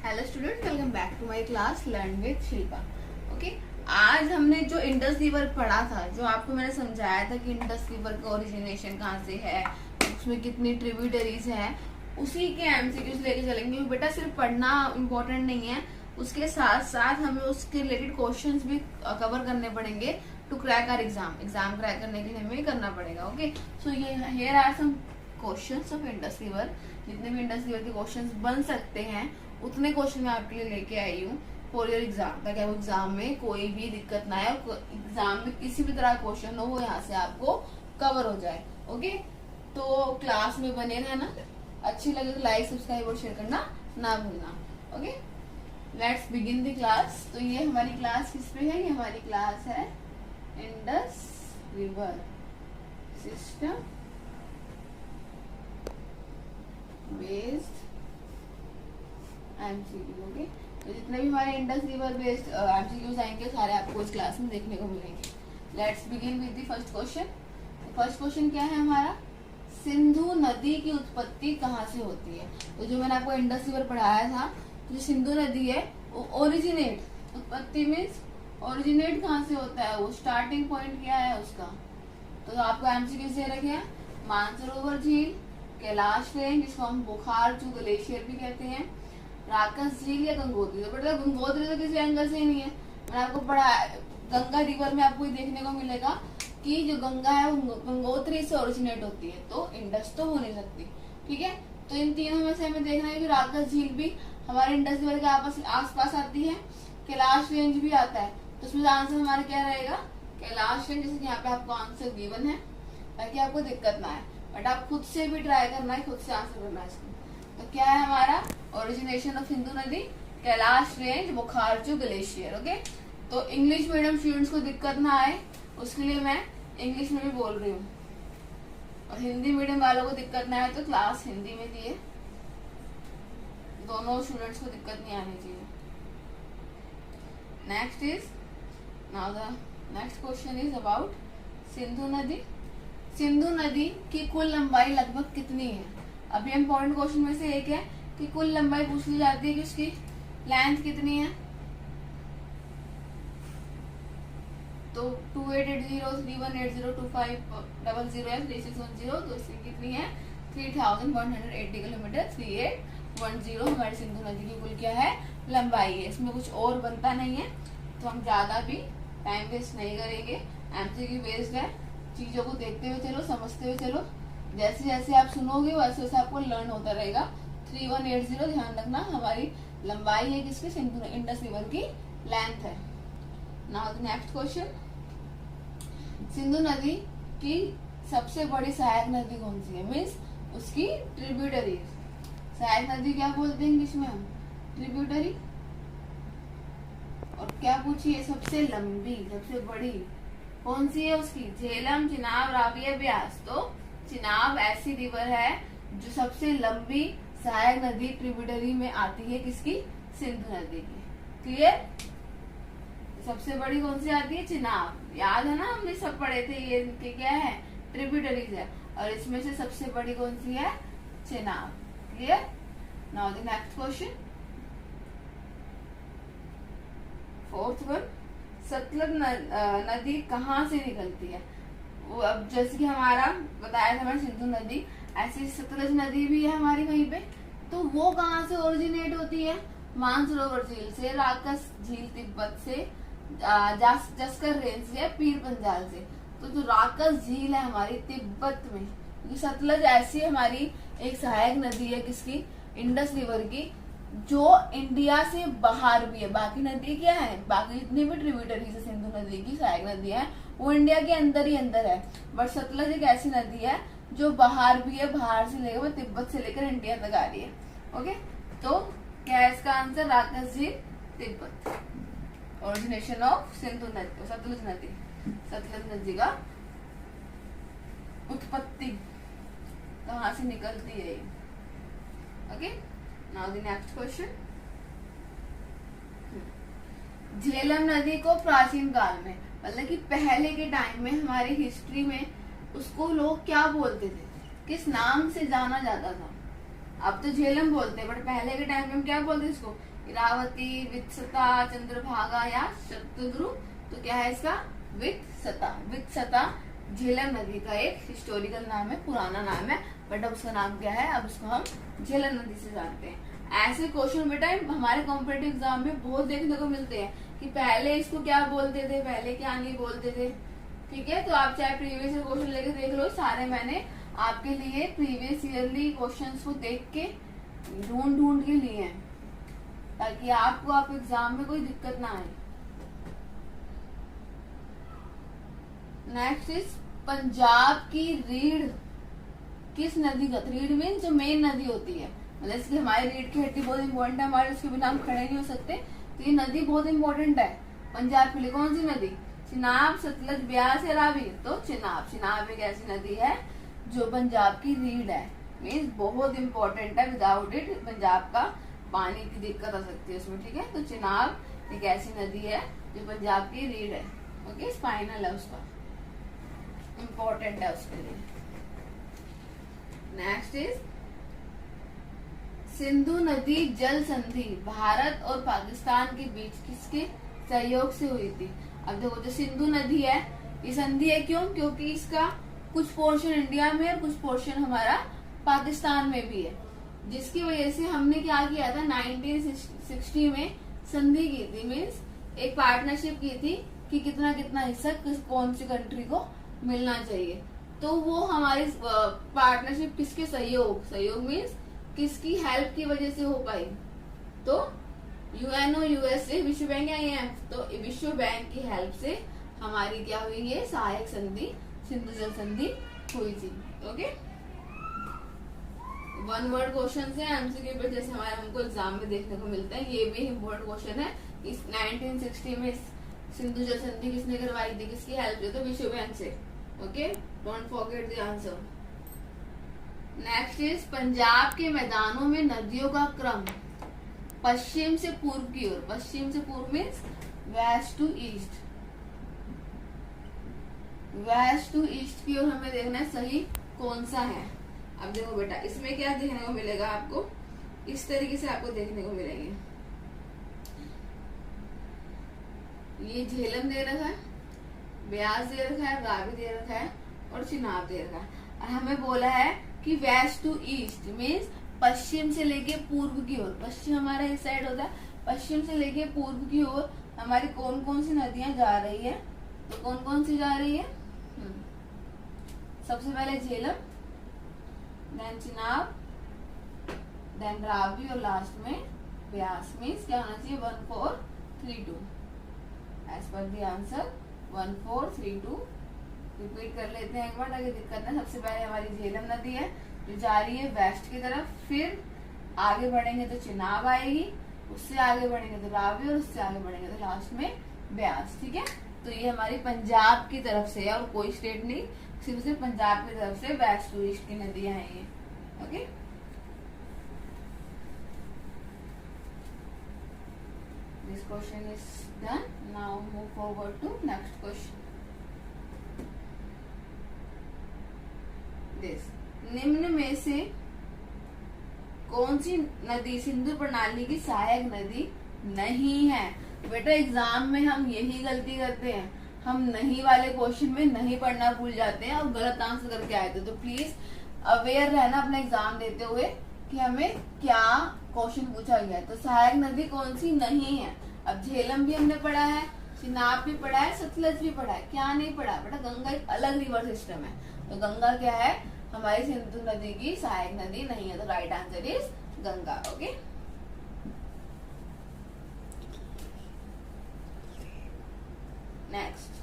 Hello student, welcome back to my class learn with Shilpa. Okay, आज हमने जो Indus river पढ़ा था, जो आपको मैंने समझाया था कि इंडस रिवर का ओरिजिनेशन कहाँ से है, उसमें कितनी ट्रिब्यूटरीज है, उसी के एमसीक्यूज लेके चलेंगे। बेटा सिर्फ पढ़ना इम्पोर्टेंट नहीं है, उसके साथ साथ हमें उसके रिलेटेड क्वेश्चंस भी कवर करने पड़ेंगे to crack our exam crack करने के लिए हमें करना पड़ेगा। ओके, सो ये here are some questions of Indus river. जितने भी इंडस रिवर के क्वेश्चंस बन सकते हैं उतने क्वेश्चन मैं आपके लिए लेके आई हूँ फॉर योर एग्जाम, ताकि आपको एग्जाम में कोई भी दिक्कत ना आए, एग्जाम में किसी भी तरह का क्वेश्चन हो वो यहाँ से आपको कवर हो जाए। ओके, तो क्लास में बने रहना, अच्छी लगे तो लाइक सब्सक्राइब और शेयर करना ना भूलना। Okay, let's begin the class. तो ये हमारी क्लास किस पे है? ये हमारी क्लास है Indus river system based MCQ. Okay, तो जितने भी हमारे इंडस रिवर बेस्ड एमसीक्यूज आएंगे सारे आपको इस क्लास में देखने को मिलेंगे। Let's begin with the first question. First question क्या है हमारा? सिंधु नदी की उत्पत्ति कहाँ से होती है? तो जो मैंने आपको इंडस रिवर पढ़ाया था, जो सिंधु नदी है वो ओरिजिनेट, उत्पत्ति मीन्स ओरिजिनेट कहाँ से होता है, वो स्टार्टिंग पॉइंट क्या है उसका। तो आपको एमसीक्यू से रखे हैं मानसरोवर झील, कैलाश रेंज जिसको हम बुखारजू ग्लेशियर भी कहते हैं, राकस झील या गंगोत्री। तो बेटा गंगोत्री तो किसी एंगल से ही नहीं है, मैंने आपको पढ़ा गंगा रिवर में आपको देखने को मिलेगा कि जो गंगा है वो गंगोत्री से ओरिजिनेट होती है, तो इंडस तो हो नहीं सकती। ठीक है, तो इन तीनों में से हमें देखना है कि राकस झील भी हमारे इंडस रिवर के आस पास आती है, कैलाश रेंज भी आता है। तो उसमें आंसर हमारा क्या रहेगा? कैलाश रेंज। जैसे यहाँ पे आपको आंसर गिवन है ताकि आपको दिक्कत ना आए, बट आप खुद से भी ट्राई करना है, खुद से आंसर करना है इसको। तो क्या है हमारा ओरिजिनेशन ऑफ सिंधु नदी? कैलाश रेंज, बुखारजू ग्लेशियर। ओके, तो इंग्लिश मीडियम स्टूडेंट्स को दिक्कत ना आए उसके लिए मैं इंग्लिश में भी बोल रही हूँ, और हिंदी मीडियम वालों को दिक्कत ना आए तो क्लास हिंदी में दिए, दोनों स्टूडेंट्स को दिक्कत नहीं आनी चाहिए। Next is now the next question is about Sindhu नदी। सिंधु नदी की कुल लंबाई लगभग कितनी है? अभी इम्पोर्टेंट क्वेश्चन में से एक है कि कुल लंबाई पूछ ली जाती है कि उसकी लेंथ कितनी है। तो 288031802500 है 3610, तो इसकी कितनी है? 3180 किलोमीटर 3810 हमारी सिंधु नदी की कुल क्या है? लंबाई है। इसमें कुछ और बनता नहीं है, तो हम ज्यादा भी टाइम वेस्ट नहीं करेंगे। एमसीक्यू बेस्ड है, चीजों को देखते हुए चलो, समझते हुए चलो, जैसे जैसे आप सुनोगे वैसे वैसे आपको लर्न होता रहेगा। 3180 ध्यान रखना हमारी लंबाई है, किसकी? सिंधु इंडस रिवर की लेंथ है। Now the next question, Sindhu नदी की सबसे बड़ी सहायक नदी कौन सी है? मीन्स उसकी ट्रिब्यूटरी। सहायक नदी क्या बोलते हैं इंग्लिश में हम? ट्रिब्यूटरी। और क्या पूछिए? सबसे लंबी, सबसे बड़ी कौन सी है उसकी? झेलम, चिनाब, रावी या ब्यास। तो चिनाब ऐसी रिवर है जो सबसे लंबी सहायक नदी ट्रिब्यूटरी में आती है, किसकी? सिंधु नदी की। क्लियर? सबसे बड़ी कौन सी आती है? चिनाब। याद है ना, हमने सब पढ़े थे, ये इनके क्या है? ट्रिब्यूटरीज है, और इसमें से सबसे बड़ी कौन सी है? Chenab. Clear? Now the next question, fourth one, Sutlej नदी कहाँ से निकलती है? वो अब जैसे कि हमारा बताया था हमारी सिंधु नदी, ऐसी सतलज नदी भी है हमारी वहीं पे। तो वो कहाँ से ओरिजिनेट होती है? मानसरोवर झील से, राकस झील तिब्बत से, जस्कर रेंज से, पीर पंजाल से। तो जो राकस झील है हमारी तिब्बत में, क्योंकि सतलज ऐसी हमारी एक सहायक नदी है, किसकी? इंडस रिवर की, जो इंडिया से बाहर भी है। बाकी नदी क्या है? बाकी जितनी भी ट्रिब्यूटरीज है सिंधु नदी की, सहायक नदी है, वो इंडिया के अंदर ही अंदर है। बट सतलज एक ऐसी नदी है जो बाहर भी है, बाहर से लेकर तिब्बत से लेकर इंडिया तक आ रही है। ओके, तो क्या है इसका आंसर? राकस झील, तिब्बत। ओरिजिनेशन ऑफ सिंधु नदी, सतलज नदी, सतलज नदी का उत्पत्ति कहाँ से निकलती है? Okay, now the next question, Jhelum नदी को प्राचीन काल में, मतलब कि पहले के टाइम में हमारी हिस्ट्री में उसको लोग क्या बोलते थे, किस नाम से जाना जाता था? अब तो झेलम बोलते हैं, बट पहले के टाइम में हम क्या बोलते इसको? इरावती, वित्सता, चंद्रभागा या शतद्रु। तो क्या है इसका? वित्सता। वित्सता झेलम नदी का एक हिस्टोरिकल नाम है, पुराना नाम है, बट अब उसका नाम क्या है? अब उसको हम झेलम नदी से जानते हैं। ऐसे क्वेश्चन बेटा हमारे कॉम्पिटिटिव एग्जाम में बहुत देखने को मिलते हैं कि पहले इसको क्या बोलते थे, पहले क्या नहीं बोलते थे। ठीक है, तो आप चाहे प्रीवियस ईयर क्वेश्चन लेके देख लो, सारे मैंने आपके लिए प्रीवियस ईयरली क्वेश्चंस को देख के ढूंढ के लिए हैं, ताकि आपको आप एग्जाम में कोई दिक्कत ना आए। नेक्स्ट इज पंजाब की रीढ़ किस नदी का? रीढ़ में जो मेन नदी होती है, मतलब इसलिए हमारी रीढ़ की हड्डी बहुत इंपॉर्टेंट है, हमारे उसके बिना हम खड़े नहीं हो सकते, तो ये नदी बहुत इंपॉर्टेंट है पंजाब के लिए। कौन सी नदी? चिनाब, सतलज, ब्यास या रावी? तो चिनाब। चिनाब एक ऐसी नदी है जो पंजाब की रीढ़ है, मीन्स बहुत इंपॉर्टेंट है, विदाउट इट पंजाब का पानी की दिक्कत आ सकती है उसमें। ठीक है, तो चिनाब एक ऐसी नदी है जो पंजाब की रीढ़ है। ओके, स्पाइनल है उसका, इंपॉर्टेंट है उसके लिए। नेक्स्ट इज सिंधु नदी जल संधि भारत और पाकिस्तान के बीच किसके सहयोग से हुई थी? अब देखो, जो सिंधु नदी है ये संधि है, क्यों? क्योंकि इसका कुछ पोर्शन इंडिया में और कुछ पोर्शन हमारा पाकिस्तान में भी है, जिसकी वजह से हमने क्या किया था, 1960 में संधि की थी, मीन्स एक पार्टनरशिप की थी कि कितना कितना हिस्सा कौन सी कंट्री को मिलना चाहिए। तो वो हमारी पार्टनरशिप किसके सहयोग मीन्स किसकी हेल्प की वजह से हो पाई? तो यूएनओ, यूएसए, विश्व बैंक या IMF, तो विश्व बैंक की हेल्प से हमारी क्या हुई? ये सहायक संधि, सिंधु जल संधि हुई थी। ओके, वन वर्ड क्वेश्चन है एमसीक्यू पे, जैसे हमारे हमको एग्जाम में देखने को मिलते हैं। ये भी इम्पोर्टेंट क्वेश्चन है। इस 1960 में सिंधु जल संधि किसने करवाई थी, किसकी हेल्प से? तो विश्व बैंक से। Okay, don't forget the answer. Next is Punjab के मैदानों में नदियों का क्रम पश्चिम से पूर्व की ओर, पश्चिम से पूर्व means west to east, west to east की ओर हमें देखना है सही कौन सा है। अब देखो बेटा, इसमें क्या देखने को मिलेगा आपको? इस तरीके से आपको देखने को मिलेंगे, ये झेलम दे रखा है, ब्यास दे रखा है, रावी दे रखा है और चिनाब दे रखा है। और हमें बोला है कि वेस्ट टू ईस्ट मीन्स पश्चिम से लेके पूर्व की ओर, पश्चिम हमारा इस साइड होता है, पश्चिम से लेके पूर्व की ओर हमारी कौन कौन सी नदियां जा रही है? तो कौन कौन सी जा रही है? सबसे पहले झेलम, देन चिनाब, देन रावी और लास्ट में ब्यास। मीन्स क्या होना चाहिए? 1432 as per the answer 1432। Repeat कर लेते हैं एक बार ताकि दिक्कत ना। सबसे पहले हमारी झेलम नदी है जो जा रही है वेस्ट की तरफ, फिर आगे बढ़ेंगे तो चिनाब आएगी, उससे आगे बढ़ेंगे तो रावी और उससे आगे बढ़ेंगे तो लास्ट में ब्यास। ठीक है, तो ये हमारी पंजाब की तरफ से है और कोई स्टेट नहीं, सिर्फ पंजाब की तरफ से वेस्ट टू ईस्ट की नदियां हैं ये। Okay, this question is done. Now move forward to next question. This निम्न में से कौन सी नदी सिंधु प्रणाली की सहायक नदी नहीं है? बेटा एग्जाम में हम यही गलती करते हैं, हम नहीं वाले क्वेश्चन में नहीं पढ़ना भूल जाते हैं और गलत आंसर करके आए थे। तो प्लीज अवेयर रहना अपना एग्जाम देते हुए कि हमें क्या क्वेश्चन पूछा गया है। तो सहायक नदी कौन सी नहीं है? अब झेलम भी हमने पढ़ा है, चिनाब भी पढ़ा है, सतलज भी पढ़ा है, क्या नहीं पढ़ा? बेटा गंगा एक अलग रिवर सिस्टम है, तो गंगा क्या है? हमारी सिंधु नदी की सहायक नदी नहीं है, तो right answer is Ganga. Okay, next,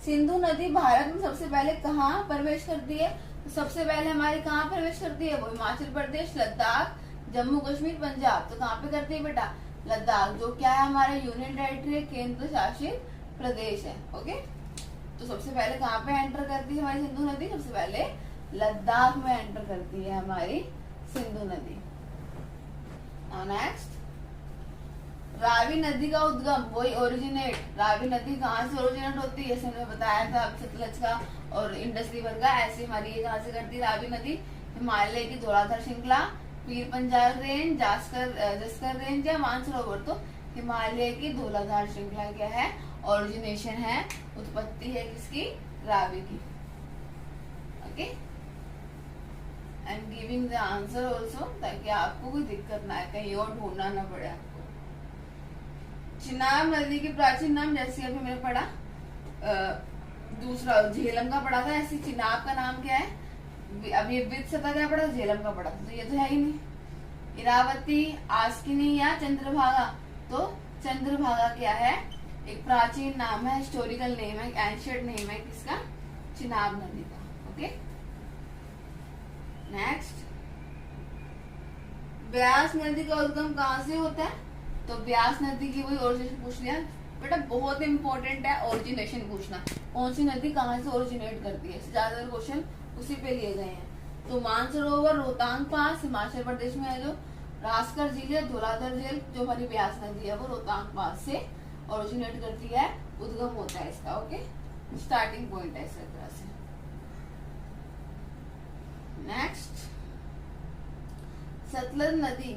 Sindhu नदी भारत में सबसे पहले कहाँ प्रवेश करती है? तो सबसे पहले हमारी कहाँ प्रवेश करती है? वो हिमाचल प्रदेश, लद्दाख, जम्मू कश्मीर, पंजाब। तो कहाँ पे करती है बेटा? लद्दाख, जो क्या है हमारा यूनियन टेरिटरी है, केंद्र शासित प्रदेश है। ओके, तो सबसे पहले कहाँ पे एंटर करती है हमारी सिंधु नदी? सबसे पहले लद्दाख में एंटर करती है हमारी सिंधु नदी। नेक्स्ट, रावी नदी का उद्गम, वही ओरिजिनेट, रावी नदी कहाँ से ओरिजिनेट होती है? जैसे हमने बताया था सतलज का और इंडस रिवर का, ऐसे हमारी ये कहाँ से करती है रावी नदी? हिमालय की धौलाधार श्रृंखला पीर पंजाल रेंज, जस्कर रेंज या मानसरोवर। तो हिमालय की धौलाधार श्रृंखला क्या है, ओरिजिनेशन है, उत्पत्ति है किसकी, रावी की। Okay, I am giving the answer also, ताकि आपको कोई दिक्कत ना आए, कहीं और ढूंढना ना पड़े आपको। चिनाब नदी के प्राचीन नाम, जैसे अभी मैंने पढ़ा, दूसरा झेलम का पढ़ा था, ऐसे चिनाब का नाम क्या है, अब ये विद सतह क्या पढ़ा, झेलम का पढ़ा था, तो ये तो है ही नहीं। इरावती, आस्किनी या चंद्रभागा। तो चंद्रभागा क्या है, एक प्राचीन नाम है, हिस्टोरिकल नेम है, एंशिएंट नेम है किसका, चिनाब नदी का। ओके, नेक्स्ट, ब्यास नदी का उद्गम कहाँ से होता है, तो ब्यास नदी की वही ओरिजिनेशन पूछ लिया बेटा, बहुत इंपॉर्टेंट है ओरिजिनेशन पूछना, कौन सी नदी कहाँ से ओरिजिनेट करती है, ज्यादातर क्वेश्चन उसी पे लिए गए हैं। तो मानसरोवर रोहतांग पास हिमाचल प्रदेश में है, जो रास्कर झील या धौलाधर झील जो हमारी ब्यास नदी है वो रोहतांग पास से ओरिजिनेट करती है, उद्गम होता है इसका। ओके, स्टार्टिंग पॉइंट है इस तरह से। नेक्स्ट, सतलज नदी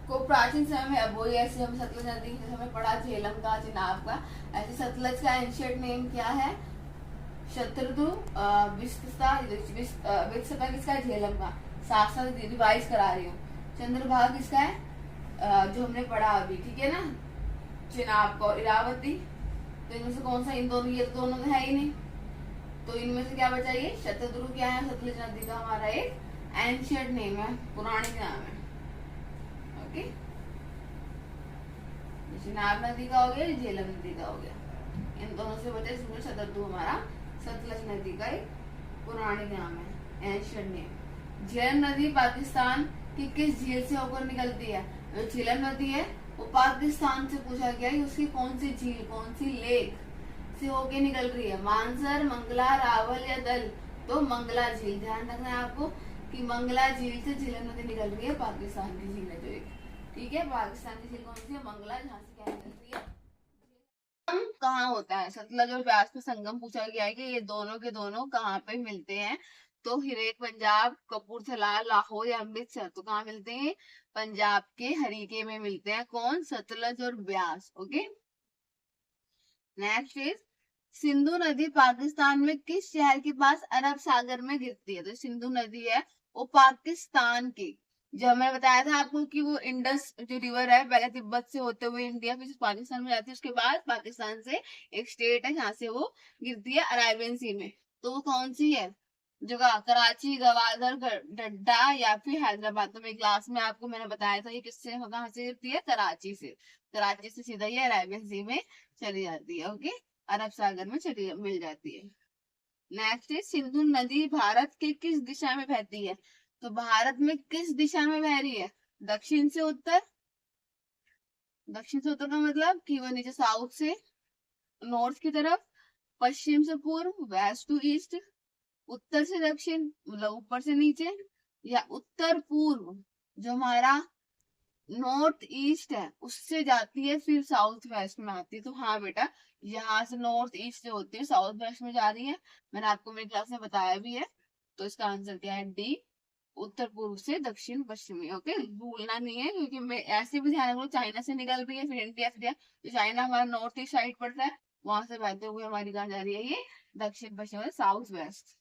को प्राचीन समय में, अब वही ऐसे हम सतलज नदी जैसे हमें पढ़ा झेलम का, चिनाब का, ऐसे सतलज का एंशिएंट नेम क्या है, शत्रु विस्तता किसका है, झेलम का। साथ साथ रिवाइज करा रही हूँ। चंद्रभागा किसका है, जो हमने पढ़ा अभी, ठीक है ना, चिनाब का। इरावती, तो इनमें से कौन सा, इन दोनों, ये दोनों तो है ही नहीं, तो इनमें से क्या बचा, ये शतद्रु क्या है, सतलज नदी का हमारा एक एंशिएंट नेम है, पौराणिक नाम है। ओके, चिनाब नदी का हो गया, झेलम नदी का हो गया, इन दोनों से बचे, इसमें शतद्रु हमारा सतलज नदी का एक पौराणिक नाम है, एंशिएंट नेम। झेलम नदी पाकिस्तान की किस झील से होकर निकलती है, जो झेलम नदी है वो पाकिस्तान से पूछा गया है, उसकी कौन सी झील, कौन सी लेक से होके निकल रही है, मानसर, मंगला, रावल या दल। तो मंगला झील, ध्यान रखना है आपको कि मंगला झील से झेलम नदी निकल रही है, पाकिस्तान की झील है जो एक, ठीक है, पाकिस्तान की झील कौन सी है, मंगला, जहाँ से क्या निकल रही है। कहाँ होता है, सतलज और ब्यास में संगम पूछा गया है कि ये दोनों के दोनों कहाँ पे मिलते हैं, तो हिरेक पंजाब, कपूरथला, लाहौर या अमृतसर। तो कहाँ मिलते हैं, पंजाब के हरीके में मिलते हैं, कौन, सतलज और Beas. Okay, next is, Sindhu नदी पाकिस्तान में किस शहर के पास अरब सागर में गिरती है, तो सिंधु नदी है वो पाकिस्तान की, जो मैंने बताया था आपको कि वो इंडस जो रिवर है, पहले तिब्बत से होते हुए इंडिया फिर पाकिस्तान में जाती है, उसके बाद पाकिस्तान से एक स्टेट है जहाँ से वो गिरती है अरेबियन सी में। तो वो कौन सी है जगह, कराची, गवादर, डड्डा या फिर हैदराबाद। तो मेरी क्लास में आपको मैंने बताया था ये किससे, कहाँ से गिरती है, कराची से, कराची से सीधा ये अरेबियन सी में चली जाती है। ओके, अरब सागर में चली मिल जाती है। नेक्स्ट है, सिंधु नदी भारत के किस दिशा में बहती है, तो भारत में किस दिशा में बह रही है, दक्षिण से उत्तर, दक्षिण से उत्तर का मतलब कि वो नीचे साउथ से नॉर्थ की तरफ, पश्चिम से पूर्व, वेस्ट टू ईस्ट, उत्तर से दक्षिण मतलब ऊपर से नीचे, या उत्तर पूर्व जो हमारा नॉर्थ ईस्ट है उससे जाती है फिर साउथ वेस्ट में आती है। तो हाँ बेटा, यहाँ से नॉर्थ ईस्ट से होती है साउथ वेस्ट में जा रही है, मैंने आपको मेरी क्लास में बताया भी है। तो इसका आंसर क्या है, डी, उत्तर पूर्व से दक्षिण पश्चिमी। ओके, भूलना नहीं है, क्योंकि मैं ऐसे भी ध्यान रखूँ, चाइना से निकल रही है फिर इंडिया, फिर तो चाइना हमारा नॉर्थ ईस्ट साइड पड़ता है, वहां से बहते हुए हमारी कहाँ जा रही है, ये दक्षिण पश्चिम, साउथ वेस्ट।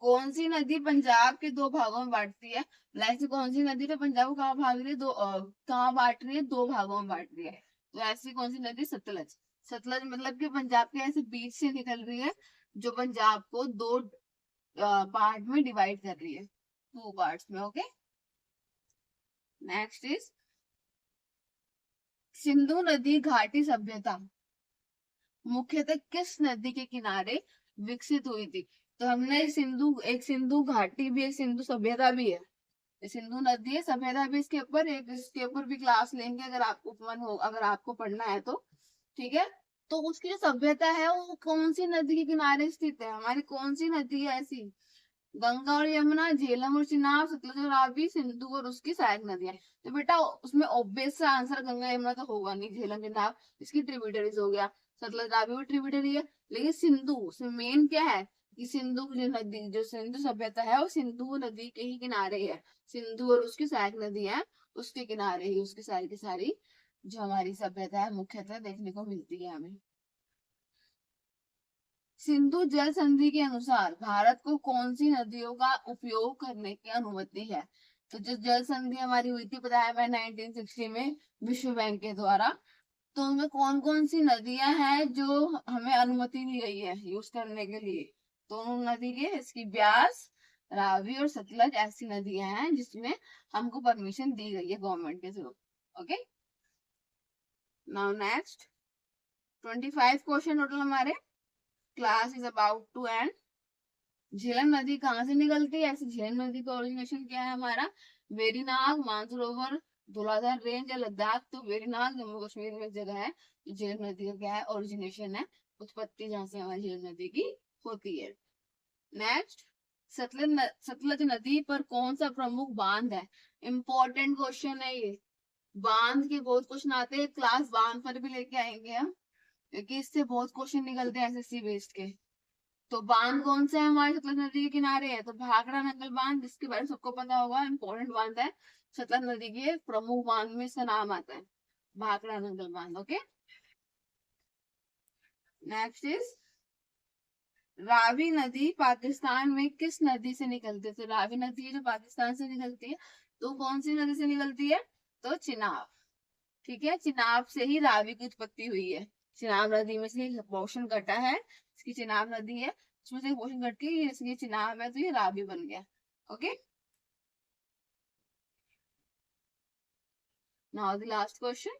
कौन सी नदी पंजाब के दो भागों में बांटती है, ऐसी कौन सी नदी तो पंजाब को कहाँ भाग रही है, कहाँ बांट रही है, दो भागों में बांट रही है। तो ऐसी कौन सी नदी, सतलज। सतलज मतलब कि पंजाब के ऐसे बीच से निकल रही है, जो पंजाब को दो पार्ट में डिवाइड कर रही है, टू पार्ट्स में। ओके, नेक्स्ट इज, सिंधु नदी घाटी सभ्यता मुख्यतः किस नदी के किनारे विकसित हुई थी, तो हमने एक सिंधु घाटी भी, एक सिंधु सभ्यता भी है, सिंधु नदी है, सभ्यता भी इसके ऊपर, एक इसके ऊपर भी क्लास लेंगे अगर आपको मन हो, अगर आपको पढ़ना है तो, ठीक है। तो उसकी जो सभ्यता है वो कौन सी नदी के किनारे स्थित है, हमारी कौन सी नदी है ऐसी, गंगा और यमुना, झेलम और चिनाब, सतलज और रावी, सिंधु और उसकी सहायक नदियां। तो बेटा उसमें ऑब्वियस सा आंसर गंगा यमुना तो होगा नहीं, झेलम चिनाब इसकी ट्रिब्यूटरीज हो गया, सतलज रावी भी ट्रिब्यूटरी है, लेकिन सिंधु उसमें मेन क्या है, कि सिंधु जो नदी, जो सिंधु सभ्यता है वो सिंधु नदी के ही किनारे है। सिंधु और उसकी सहायक नदी है, उसके किनारे ही उसकी सारी की सारी जो हमारी सभ्यता है मुख्यतः देखने को मिलती है हमें। सिंधु जल संधि के अनुसार भारत को कौन सी नदियों का उपयोग करने की अनुमति है? तो जो जल संधि हमारी हुई थी बताया मैं 1960 में विश्व बैंक के द्वारा, तो उनमें कौन कौन सी नदियां हैं जो हमें अनुमति दी गई है यूज करने के लिए? दोनों नदी के, इसकी ब्यास, रावी और सतलज ऐसी नदियां हैं जिसमें हमको परमिशन दी गई है गवर्नमेंट के through. Okay, now next 25 question total हमारे। Class is about to end. Jhelum नदी कहाँ से निकलती है? ऐसे झेलम नदी का ओरिजिनेशन क्या है हमारा? वेरीनाग, मानसरोवर, धौलाधार रेंज या लद्दाख। तो वेरीनाग जम्मू कश्मीर में जगह है। झेलम नदी का क्या है? ओरिजिनेशन है, उत्पत्ति जहाँ से हमारी झेलम नदी की होती है। नेक्स्ट, सतलज नदी पर कौन सा प्रमुख बांध है? इंपॉर्टेंट क्वेश्चन है ये। बांध के बहुत क्वेश्चन आते हैं, क्लास बांध पर भी लेके आएंगे हम, क्योंकि इससे बहुत क्वेश्चन निकलते हैं एसएससी बेस्ड के। तो बांध कौन सा है हमारे सतलज नदी के किनारे है? तो भाखड़ा नंगल बांध, जिसके बारे में सबको पता होगा, इंपॉर्टेंट बांध है। सतलज नदी के प्रमुख बांध में इसका नाम आता है भाखड़ा नंगल बांध। ओके, नेक्स्ट इज रावी नदी पाकिस्तान में किस नदी से निकलती है? तो रावी नदी जो पाकिस्तान से निकलती है, तो कौन सी नदी से निकलती है? तो चिनाब। ठीक है, चिनाब से ही रावी की उत्पत्ति हुई है। चिनाब नदी में से पोर्शन कटा है, इसकी चिनाब नदी है, उसमें से पोर्शन कट के इसलिए चिनाब है, तो ये रावी बन गया। Okay, now the last question.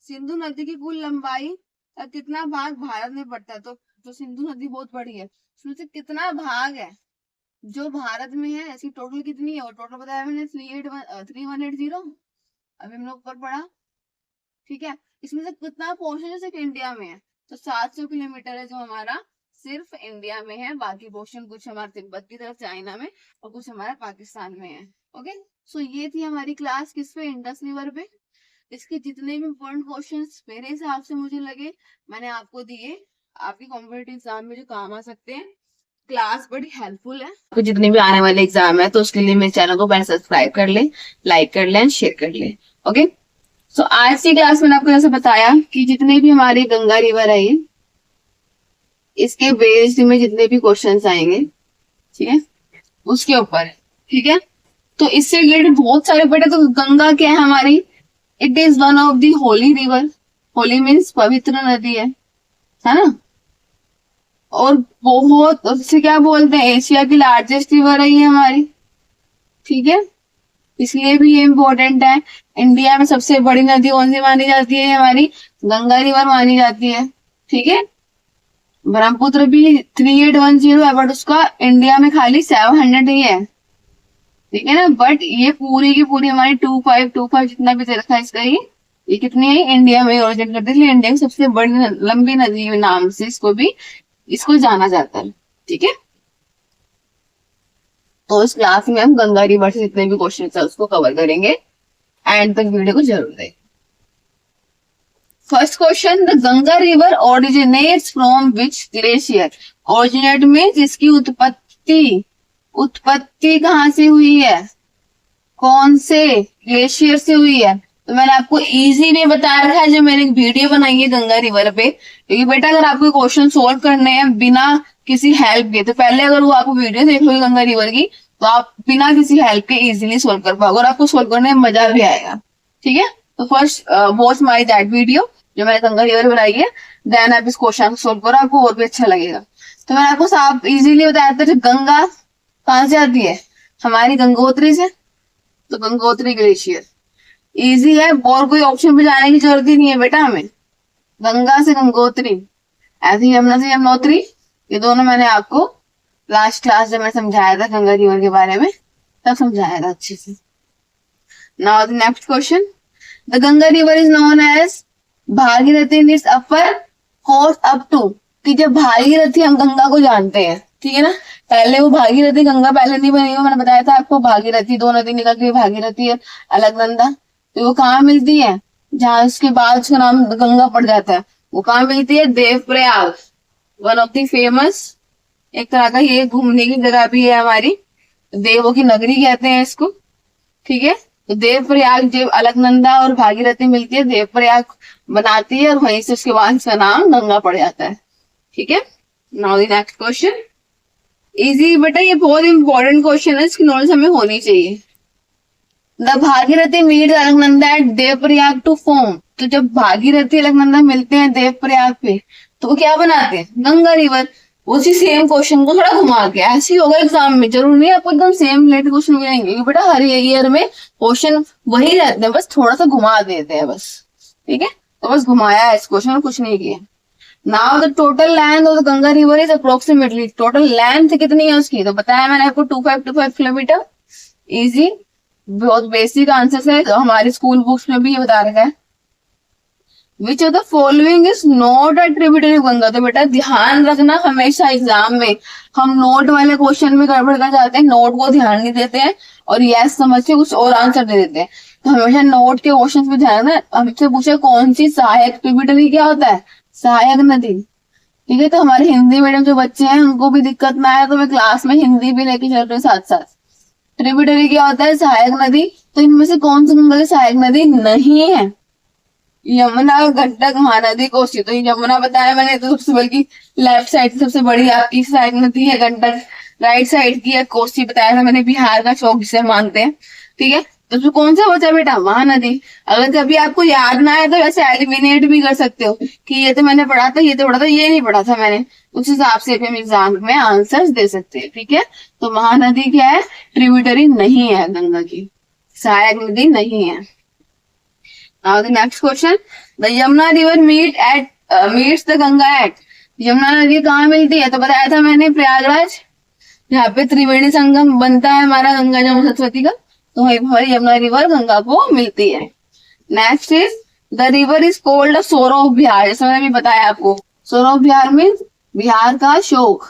Sindhu नदी की कुल लंबाई का कितना भाग भारत में पड़ता है? तो जो सिंधु नदी बहुत बड़ी है, उसमें से कितना भाग है जो भारत में है? इसकी टोटल कितनी है? और टोटल बताया मैंने 3180। अभी हम लोग ऊपर पढ़ा। ठीक है, इसमें से कितना पोर्शन है सिर्फ इंडिया में है? तो 700 किलोमीटर है जो हमारा सिर्फ इंडिया में है, बाकी पोर्शन कुछ हमारे तिब्बत की तरफ चाइना में और कुछ हमारा पाकिस्तान में है। ओके, सो ये थी हमारी क्लास किस पे? इंडस रिवर पे। इसके जितने भी इम्पोर्टेंट क्वेश्चंस मेरे हिसाब से मुझे लगे मैंने आपको दिए, आपके कॉम्पिटेटिव एग्जाम में जो काम आ सकते हैं। क्लास बड़ी हेल्पफुल है आपको जितने भी आने वाले एग्जाम है, तो उसके लिए मेरे चैनल को पहले सब्सक्राइब कर ले, लाइक कर ले एंड शेयर कर ले। ओके, सो आज की क्लास में आपको जैसे बताया कि जितने भी हमारे गंगा रिवर है ये, इसके बेस्ड में जितने भी क्वेश्चंस आएंगे, ठीक है, उसके ऊपर है। ठीक है, तो इससे रिलेटेड बहुत सारे बेटा, तो गंगा क्या है हमारी? It is one of the Holi river. Holi means पवित्र नदी है ना? और बहुत, उससे क्या बोलते हैं, एशिया की लार्जेस्ट रिवर है ये हमारी। ठीक है, इसलिए भी ये इम्पोर्टेंट है। इंडिया में सबसे बड़ी नदी कौन सी मानी जाती है? हमारी गंगा रिवर मानी जाती है। ठीक है, ब्रह्मपुत्र भी 3810 है, बट उसका इंडिया में खाली 700 ही है। ठीक है ना, बट ये पूरी की पूरी हमारी 2525 जितना भी दे रखा है इसका, ये कितनी है? इंडिया में ओरिजिनेट करती है, इसलिए इंडिया की सबसे बड़ी लंबी नदी के नाम से इसको जाना जाता है। ठीक है, तो इस क्लास में हम गंगा रिवर से जितने भी क्वेश्चन है उसको कवर करेंगे। एंड तक वीडियो को जरूर देखें। First question, the Ganga river originates from which glacier? Originate में जिसकी उत्पत्ति कहाँ से हुई है? कौन से ग्लेशियर से हुई है? तो मैंने आपको इजी में बता रखा है, जो मैंने एक वीडियो बनाई है गंगा रिवर पे, क्योंकि बेटा अगर आपको क्वेश्चन सोल्व करने हैं बिना किसी हेल्प के, तो पहले अगर वो आपको वीडियो देख लोगे गंगा रिवर की, तो आप बिना किसी हेल्प के इजीली सोल्व कर पाओगे और आपको सोल्व करने में मजा भी आएगा। ठीक है, तो first watch my that video जो मैंने गंगा रिवर बनाई है, देन आप इस क्वेश्चन को सोल्व करो, आपको और भी अच्छा लगेगा। तो मैंने आपको साफ इजीली बताया था, गंगा कहाँ से आती है? हमारी गंगोत्री से, तो गंगोत्री ग्लेशियर इजी है, और कोई ऑप्शन पे जाने की जरूरत ही नहीं है बेटा हमें। गंगा से गंगोत्री, ऐसे यमुना से यमुनोत्री, ये दोनों मैंने आपको लास्ट क्लास जब मैं समझाया था गंगा रिवर के बारे में तब समझाया था अच्छे से। Now the next question, the Ganga river is known as Bhagirathi in its upper course up to, कि जब भागीरथी हम गंगा को जानते हैं, ठीक है ना, पहले वो भागीरथी, गंगा पहले नहीं बनी हुई, मैंने बताया था आपको, भागीरथी दो नदी निकलती है, भागीरथी है अलकनंदा। तो वो कहाँ मिलती है? जहां उसके बाद उसका नाम गंगा पड़ जाता है, वो कहाँ मिलती है? Devprayag. One of the famous, एक तरह का ये घूमने की जगह भी है हमारी, देवों की नगरी कहते हैं इसको। ठीक है, तो देवप्रयाग, जो अलकनंदा और भागीरथी मिलती है देवप्रयाग बनाती है, और वहीं से उसके बाद इसका नाम गंगा पड़ जाता है। ठीक है, now the next question. Easy बेटा, ये बहुत इंपॉर्टेंट क्वेश्चन है, इसकी नॉलेज हमें होनी चाहिए। The Bhagirathi meet Alaknanda at Devprayag to form, तो जब भागीरथी अलकनंदा मिलते हैं देवप्रयाग पे तो वो क्या बनाते हैं, गंगा रिवर। उसी सेम क्वेश्चन को थोड़ा घुमा के, ऐसे ही होगा एग्जाम में, जरूर नहीं आपको एकदम सेम रिलेटेड क्वेश्चन मिलेंगे, क्योंकि बेटा हर ईयर में क्वेश्चन वही रहते हैं, बस थोड़ा सा घुमा देते हैं बस। ठीक है, तो बस घुमाया है इस क्वेश्चन, कुछ नहीं किया। Now the total length of the Ganga river is approximately, total length कितनी है उसकी, तो बताया मैंने आपको 2525 किलोमीटर। इजी, बहुत बेसिक आंसर है, तो हमारे स्कूल बुक्स में भी ये बता रखा है। Which of the following is not a tributary Ganga, तो बेटा ध्यान रखना हमेशा एग्जाम में हम नोट वाले क्वेश्चन में गड़बड़ कर जाते हैं, नोट को ध्यान नहीं देते हैं और यस समझ के कुछ और आंसर दे देते हैं। तो हमेशा नोट के क्वेश्चन पे ध्यान रखना। हमसे पूछे कौन सी सहायक, ट्रिब्यूटरी क्या होता है, सहायक नदी। ठीक है, तो हमारे हिंदी मीडियम जो बच्चे हैं उनको भी दिक्कत ना आए, तो मैं क्लास में हिंदी भी लेके चल रही हूँ साथ साथ। ट्रिब्यूटरी क्या होता है, सहायक नदी। तो इनमें से कौन सी गंगा की सहायक नदी नहीं है, यमुना, गंडक, महानदी, कोसी। तो यमुना बताया मैंने, तो सबसे बल्कि लेफ्ट साइड सबसे बड़ी आपकी सहायक नदी है गंडक, राइट साइड की है कोसी, बताया था मैंने, बिहार का चौक जिसे मानते हैं। ठीक है, तो उसमें कौन सा बचा बेटा, महानदी। अगर कभी आपको याद ना आए तो वैसे एलिमिनेट भी कर सकते हो कि ये तो मैंने पढ़ा था, ये तो पढ़ा था, ये नहीं पढ़ा था मैंने, उस हिसाब से भी हम एग्जाम में आंसर्स दे सकते हैं। ठीक है, तो महानदी क्या है, ट्रिब्यूटरी नहीं है गंगा की, सहायक नदी नहीं है। Now the next question, the Yamuna river meets the Ganga at, Yamuna नदी कहाँ मिलती है, तो बताया था मैंने प्रयागराज, यहाँ पे त्रिवेणी संगम बनता है हमारा गंगा जमुना सरस्वती का, तो वहीं हमारी यमुना रिवर गंगा को मिलती है। Next is the river is called sorrow of Bihar, जैसे मैंने भी बताया आपको, सौरव बिहार मीन्स बिहार का शोक।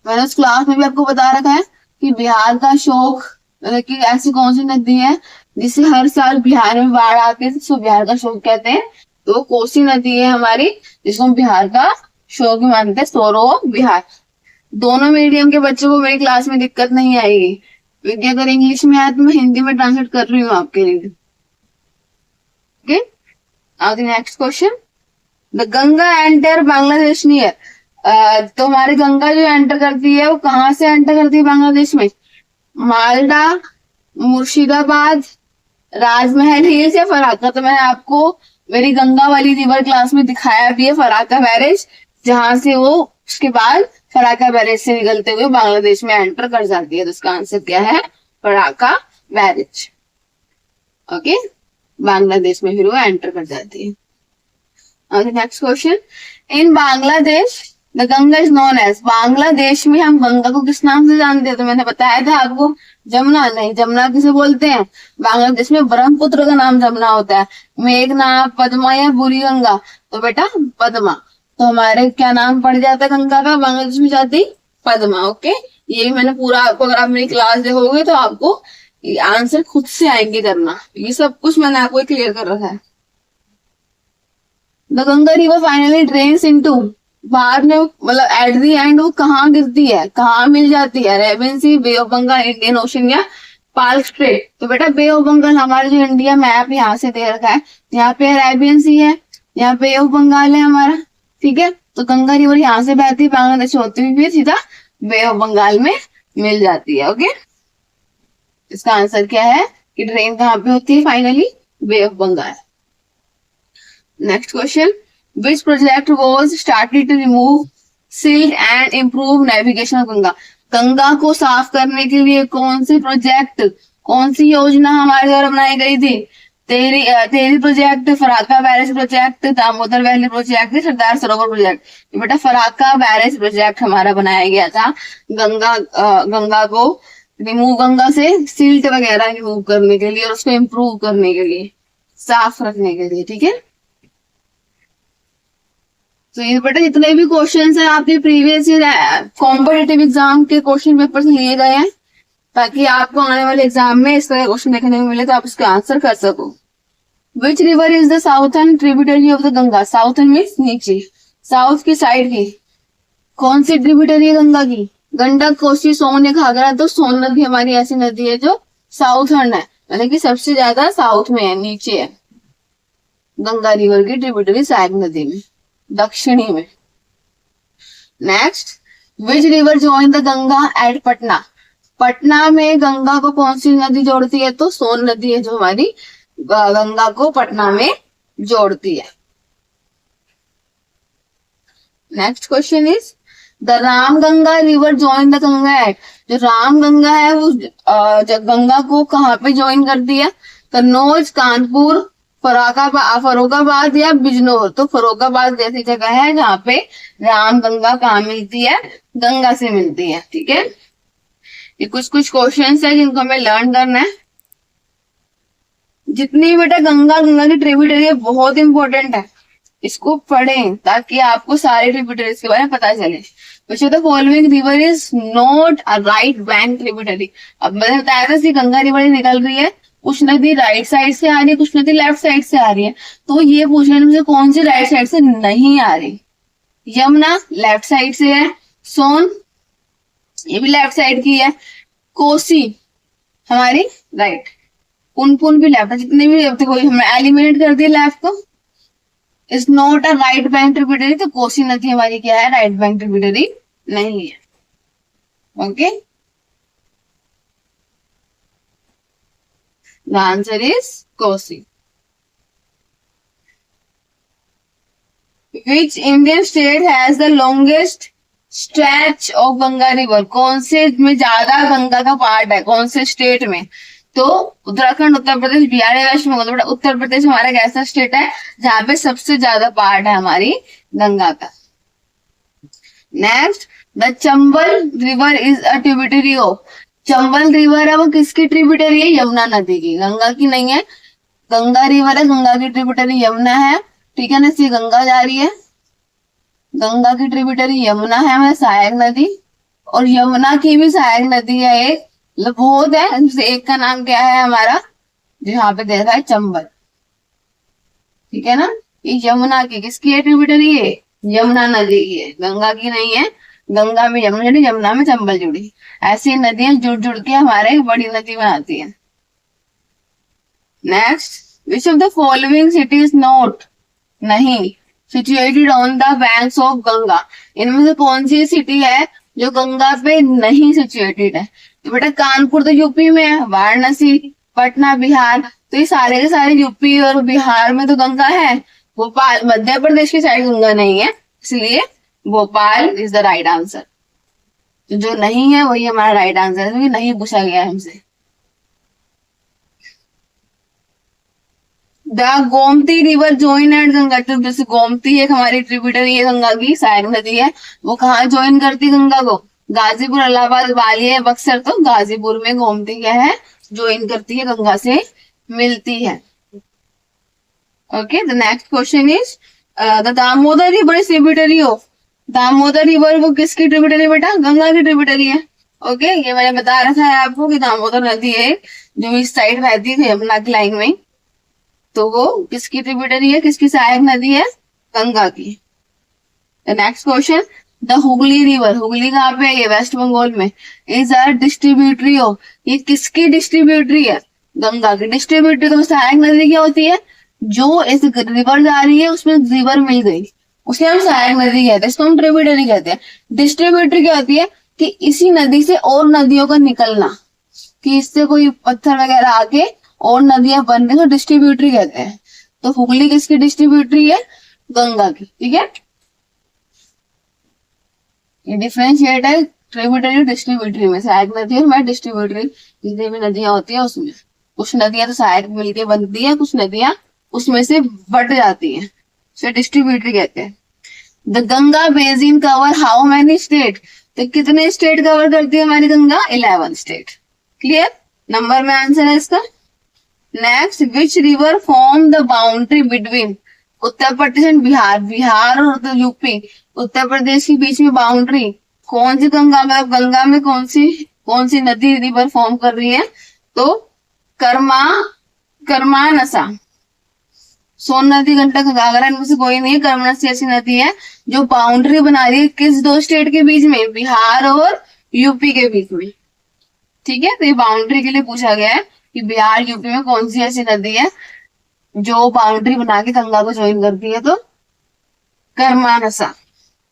मैंने उस क्लास में भी आपको बता रखा है कि बिहार का शोक कि ऐसी कौन सी नदी है जिससे हर साल बिहार में बाढ़ आती है, तो बिहार का शोक कहते हैं। तो कोसी नदी है हमारी, जिसको हम बिहार का शोक मानते हैं, सौरव बिहार। दोनों मीडियम के बच्चों को मेरी क्लास में दिक्कत नहीं आएगी, क्योंकि अगर इंग्लिश में आए तो मैं हिंदी में ट्रांसलेट कर रही हूँ आपके लिए। Okay, now the next question, the Ganga enter Bangladesh near, तो हमारी गंगा जो एंटर करती है वो कहाँ से एंटर करती है बांग्लादेश में, मालदा, मुर्शिदाबाद, राजमहल हिल्स या फराक्का। तो मैंने आपको मेरी गंगा वाली रिवर क्लास में दिखाया भी है फराक्का बैरेज, जहां से वो उसके बाद फराक्का बैरेज से निकलते हुए बांग्लादेश में एंटर कर जाती है। तो इसका आंसर क्या है, फराक्का बैरेज। ओके, बांग्लादेश में फिर वो एंटर कर जाती है। और next question, in Bangladesh the Ganga is known as, Bangladesh में हम गंगा को किस नाम से जानते हैं, तो मैंने बताया था आपको, जमुना नहीं, जमुना किसे बोलते हैं, बांग्लादेश में ब्रह्मपुत्र का नाम जमुना होता है, मेघना, पद्मा या बुरी गंगा, तो बेटा पद्मा। तो हमारे क्या नाम पड़ जाता है गंगा का बांग्लादेश में जाती, पद्मा। ओके, ये भी मैंने पूरा आपको, अगर आप मेरी क्लास देखोगे तो आपको आंसर खुद से आएंगे करना, ये सब कुछ मैंने आपको क्लियर कर रखा है। The Ganga river finally drains into, बाद में मतलब एट दी एंड वो कहाँ गिरती है, कहाँ मिल जाती है, Arabian Sea, Bay of Bengal, Indian ocean या पार्क स्ट्रेट। तो बेटा बे ऑफ बंगाल, हमारा जो इंडिया मैप यहाँ से दे रखा है, यहाँ पे अरेबियन सी है, यहाँ बे ऑफ बंगाल है हमारा। ठीक है, तो गंगा रिवर यहाँ से बहती है, बांग्लादेश होती हुई फिर सीधा बे ऑफ बंगाल में मिल जाती है। ओके, इसका आंसर क्या है कि ट्रेन कहाँ पे होती है finally, Bay of Bengal. Next question, which project was started to remove silt and improve navigation of Ganga, Ganga को साफ करने के लिए कौन सी प्रोजेक्ट, कौन सी योजना हमारे द्वारा बनाई गई थी, Tehri project, Farakka barrage project, Damodar valley project, Sardar Sarovar project. तो बेटा फराक्का बैरेज प्रोजेक्ट हमारा बनाया गया था गंगा को रिमूव, गंगा से सिल्ट वगैरह रिमूव करने के लिए और उसको इम्प्रूव करने के लिए, साफ रखने के लिए। ठीक है, तो ये बेटा जितने भी क्वेश्चन है आपके प्रीवियस ईयर कॉम्पिटेटिव एग्जाम के क्वेश्चन पेपर से लिए गए हैं, ताकि आपको आने वाले एग्जाम में इस तरह क्वेश्चन देखने को मिले तो आप इसका आंसर कर सको। विच river is the southern tributary of the Ganga, southern means नीचे, साउथ की साइड की, कौन सी ट्रिब्यूटरी है गंगा की? गंडक, कोसी, सोन या घाघरा। तो सोन नदी हमारी ऐसी नदी है जो साउथर्न है, मतलब कि सबसे ज्यादा साउथ में है, नीचे है गंगा रिवर की ट्रिब्यूटरी सहायक नदी में, दक्षिणी में। Next, which river join the Ganga at Patna? Patna में गंगा को कौन सी नदी जोड़ती है? तो सोन नदी है जो हमारी गंगा को पटना में जोड़ती है। Next question is the Ramganga river join the Ganga at? जो राम गंगा है वो जब गंगा को कहाँ पे ज्वाइन करती है? कन्नौज, कानपुर, फरोखाबाद या बिजनौर। तो फरोखाबाद जैसी जगह है जहाँ पे राम गंगा कहाँ मिलती है? गंगा से मिलती है। ठीक है, ये कुछ कुछ क्वेश्चंस है जिनको हमें लर्न करना है। जितनी बेटा गंगा की ट्रिब्यूटरी है बहुत इंपॉर्टेंट है, इसको पढ़ें ताकि आपको सारे ट्रिब्यूटरीज के बारे में पता चले। विच of the following river is not a right bank tributary? अब मैंने बताया था कि गंगा रिवर निकल रही है, कुछ नदी राइट साइड से आ रही है, कुछ नदी लेफ्ट साइड से आ रही है। तो ये पूछने में कौन सी राइट साइड से नहीं आ रही? यमुना लेफ्ट साइड से है, सोन ये भी लेफ्ट साइड की है, कोसी हमारी राइट, पुनपुन भी लेफ्ट है। जितने भी देखो हमने एलिमिनेट कर दिया लेफ्ट को। Is not a right bank tributary, तो कोसी नदी हमारी क्या है? राइट बैंक ट्रिब्यूटरी नहीं है। Okay, the answer is Kosi. Which Indian state has the longest stretch of Ganga river? कौन से में ज्यादा गंगा का पार्ट है, कौन से स्टेट में? तो उत्तराखंड, उत्तर प्रदेश, बिहार या वेस्ट बंगाल। उत्तर प्रदेश हमारा एक ऐसा स्टेट है जहाँ पे सबसे ज्यादा पार्ट है हमारी गंगा का। Next, the Chambal river is a tributary of? Chambal river है वो किसकी ट्रिब्यूटरी है? यमुना नदी की, गंगा की नहीं है। गंगा रिवर है, गंगा की ट्रिब्यूटरी यमुना है। ठीक है ना, इससे गंगा जा रही है, गंगा की ट्रिब्यूटरी यमुना है हमारी सहायक नदी, और यमुना की भी सहायक नदी है एक, बहुत है, एक का नाम क्या है हमारा जो यहाँ पे देखा है? चंबल। ठीक है ना, ये यमुना की किसकी है ट्रिब्यूटरी? है यमुना नदी की है, गंगा की नहीं है। गंगा में यमुना जुड़ी, यमुना में चंबल जुड़ी, ऐसी नदियां जुड़ जुड़ के हमारे एक बड़ी नदी बनाती है। Next, which of the following city is not नहीं situated on the banks of Ganga? इनमें से कौन सी सिटी है जो गंगा पे नहीं सिचुएटेड है? तो बेटा कानपुर तो यूपी में है, वाराणसी, पटना बिहार, तो ये सारे के सारे यूपी और बिहार में तो गंगा है। भोपाल मध्य प्रदेश की साइड गंगा नहीं है, इसलिए Bhopal is the right answer. तो जो नहीं है वही हमारा राइट आंसर है, क्योंकि नहीं पूछा गया है हमसे। The Gomti river join at Ganga? तो जैसे गोमती एक हमारी ट्रिब्यूटरी है गंगा की, सहायक नदी है, वो कहाँ ज्वाइन करती गंगा को? गाजीपुर, इलाहाबाद, ग्वालियर, बक्सर। तो गाजीपुर में गोमती क्या है? ज्वाइन करती है, गंगा से मिलती है। Okay, the next question is the Damodar river is tributary of? Damodar river वो किसकी ट्रिब्यूटरी बेटा? गंगा की ट्रिब्यूटरी है। ओके, ये मैंने बता रखा है आपको कि दामोदर नदी है जो इस साइड बहती है यमुना की लाइन में, तो वो किसकी ट्रिब्यूटरी है, किसकी सहायक नदी है? गंगा की। Next question, the Hooghly river, Hooghly कहाँ पे है? ये वेस्ट बंगाल में। Is a distributary of? ये किसकी डिस्ट्रीब्यूटरी है? गंगा की। डिस्ट्रीब्यूटरी तो सहायक नदी क्या होती है? जो इस रिवर जा रही है उसमें रिवर मिल गई, उसे हम सहायक नदी कहते हैं, इसको हम ट्रिब्यूटरी कहते हैं। डिस्ट्रीब्यूटरी क्या होती है? कि इसी नदी से और नदियों का निकलना, कि इससे कोई पत्थर वगैरह आके और नदियां बन रही तो डिस्ट्रीब्यूटरी कहते हैं। तो हुगली किसकी डिस्ट्रीब्यूटरी है? गंगा की। ठीक है, ये डिफरेंशिएट है ट्रिब्यूटरी और डिस्ट्रीब्यूटरी में। सहायक नदी और डिस्ट्रीब्यूटरी, जितनी भी नदियां होती है उसमें कुछ नदियां तो सहायक मिलकर बनती है, कुछ नदियां उसमें से बट जाती है, उसे डिस्ट्रीब्यूटरी कहते हैं। The Ganga basin cover how many state? तो कितने स्टेट कवर करती है हमारी गंगा? 11 स्टेट। क्लियर, नंबर में आंसर है इसका। Next, which river form the boundary between? Uttar Pradesh and Bihar, Bihar और यूपी, उत्तर प्रदेश के बीच में बाउंड्री कौन सी गंगा, मतलब गंगा में कौन सी नदी रिवर फॉर्म कर रही है? तो कर्मा, कर्मानसा, सोन नदी, गंडक, घाघरा, इनमें से कोई नहीं है। कर्मनसी ऐसी नदी है जो बाउंड्री बना रही है किस दो स्टेट के बीच में, बिहार और यूपी के बीच में। ठीक है, तो ये बाउंड्री के लिए पूछा गया है कि बिहार यूपी में कौन सी ऐसी नदी है जो बाउंड्री बना के गंगा को ज्वाइन करती है, तो कर्मानसा,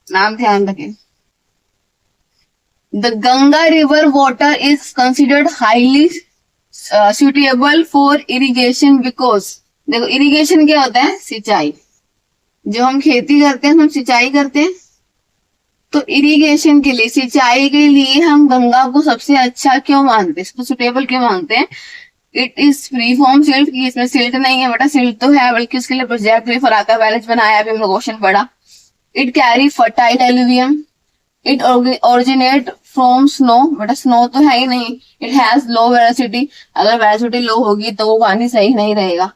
नाम ध्यान रखें। The Ganga river water is considered highly suitable for irrigation because, देखो इरिगेशन क्या होता है, सिंचाई। जो हम खेती करते हैं हम सिंचाई करते हैं, तो इरिगेशन के लिए, सिंचाई के लिए हम गंगा को सबसे अच्छा क्यों मानते हैं, इसको सुटेबल क्यों मानते हैं। It is free from silt, की इसमें सिल्ट नहीं है बेटा, सिल्ट तो है, बल्कि उसके लिए प्रोजेक्ट भी फराका बैलेंस बनाया, अभी हमने क्वेश्चन पढ़ा। It carry fertile alluvium, it originate from snow, बेटा स्नो तो है ही नहीं। इट हैज लो वेलोसिटी, अगर वेलोसिटी लो होगी तो वो पानी सही नहीं रहेगा।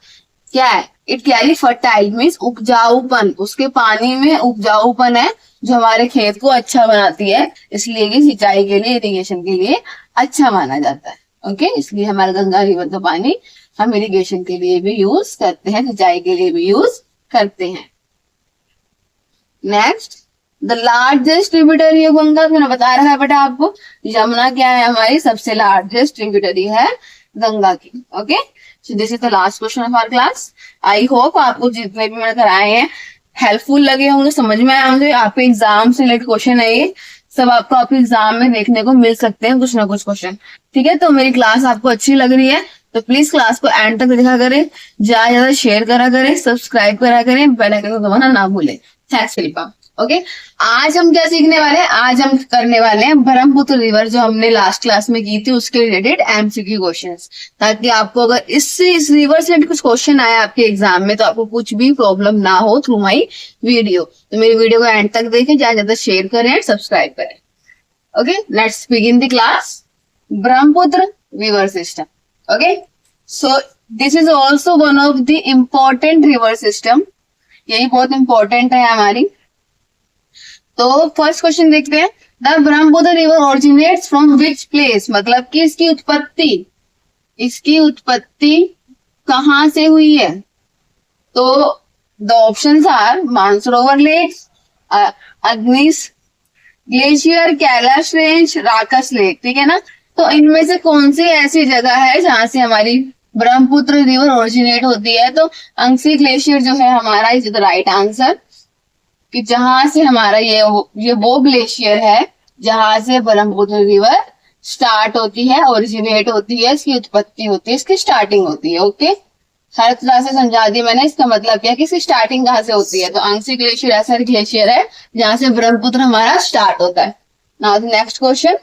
क्या है, इट कैरी फर्टाइल मीन्स उपजाऊपन, उसके पानी में उपजाऊपन है जो हमारे खेत को अच्छा बनाती है, इसलिए कि सिंचाई के लिए, इरिगेशन के लिए अच्छा माना जाता है। ओके, इसलिए हमारे गंगा रिवर का पानी हम इरिगेशन के लिए भी यूज करते हैं, सिंचाई के लिए भी यूज करते हैं। नेक्स्ट, द लार्जेस्ट ट्रिब्यूटरी है गंगा, मैंने बता रहा है बेटा आपको, यमुना क्या है, हमारी सबसे लार्जेस्ट ट्रिब्यूटरी है गंगा की। Okay, so this is the last question of our class. I hope आपको जितने भी मैंने कराए हैं हेल्पफुल लगे होंगे, समझ में आए होंगे। आपके एग्जाम से रिलेटेड क्वेश्चन है ये सब, आपको आपके एग्जाम में देखने को मिल सकते हैं कुछ ना कुछ क्वेश्चन। ठीक है, तो मेरी क्लास आपको अच्छी लग रही है तो प्लीज क्लास को एंड तक देखा करें, ज्यादा ज्यादा शेयर करा करें, सब्सक्राइब करा करें, बेल आइकन को दबाना ना भूलें। Thanks Philippa. ओके, आज हम क्या सीखने वाले हैं, आज हम करने वाले हैं ब्रह्मपुत्र रिवर जो हमने लास्ट क्लास में की थी उसके रिलेटेड एमसीक्यू क्वेश्चंस, ताकि आपको अगर इस रिवर से कुछ क्वेश्चन आया आपके एग्जाम में तो आपको कुछ भी प्रॉब्लम ना हो थ्रू माई वीडियो। तो मेरी वीडियो को एंड तक देखें, ज्यादा ज्यादा शेयर करें एंड सब्सक्राइब करें। Okay, let's begin the class. Brahmaputra river system. Okay, so this is also one of the important river system, यही बहुत इंपॉर्टेंट है हमारी। तो फर्स्ट क्वेश्चन देखते हैं, the Brahmaputra river originates from which place, मतलब कि इसकी उत्पत्ति कहां से हुई है। तो the options are Mansarovar lake, अग्निस glacier, Kailash range, Rakas lake. ठीक है ना, तो इनमें से कौन सी ऐसी जगह है जहां से हमारी ब्रह्मपुत्र रिवर ओरिजिनेट होती है। तो अंगसी ग्लेशियर जो है हमारा इज द राइट आंसर, कि जहां से हमारा ये वो ग्लेशियर है जहां से ब्रह्मपुत्र रिवर स्टार्ट होती है, ओरिजिनेट होती है, इसकी उत्पत्ति होती है, इसकी स्टार्टिंग होती है। ओके, हर तरह से समझा दिया मैंने, इसका मतलब क्या है कि इसकी स्टार्टिंग कहाँ से होती है। तो अंगसी ग्लेशियर ऐसा ग्लेशियर है जहां से ब्रह्मपुत्र हमारा स्टार्ट होता है। Now the next question,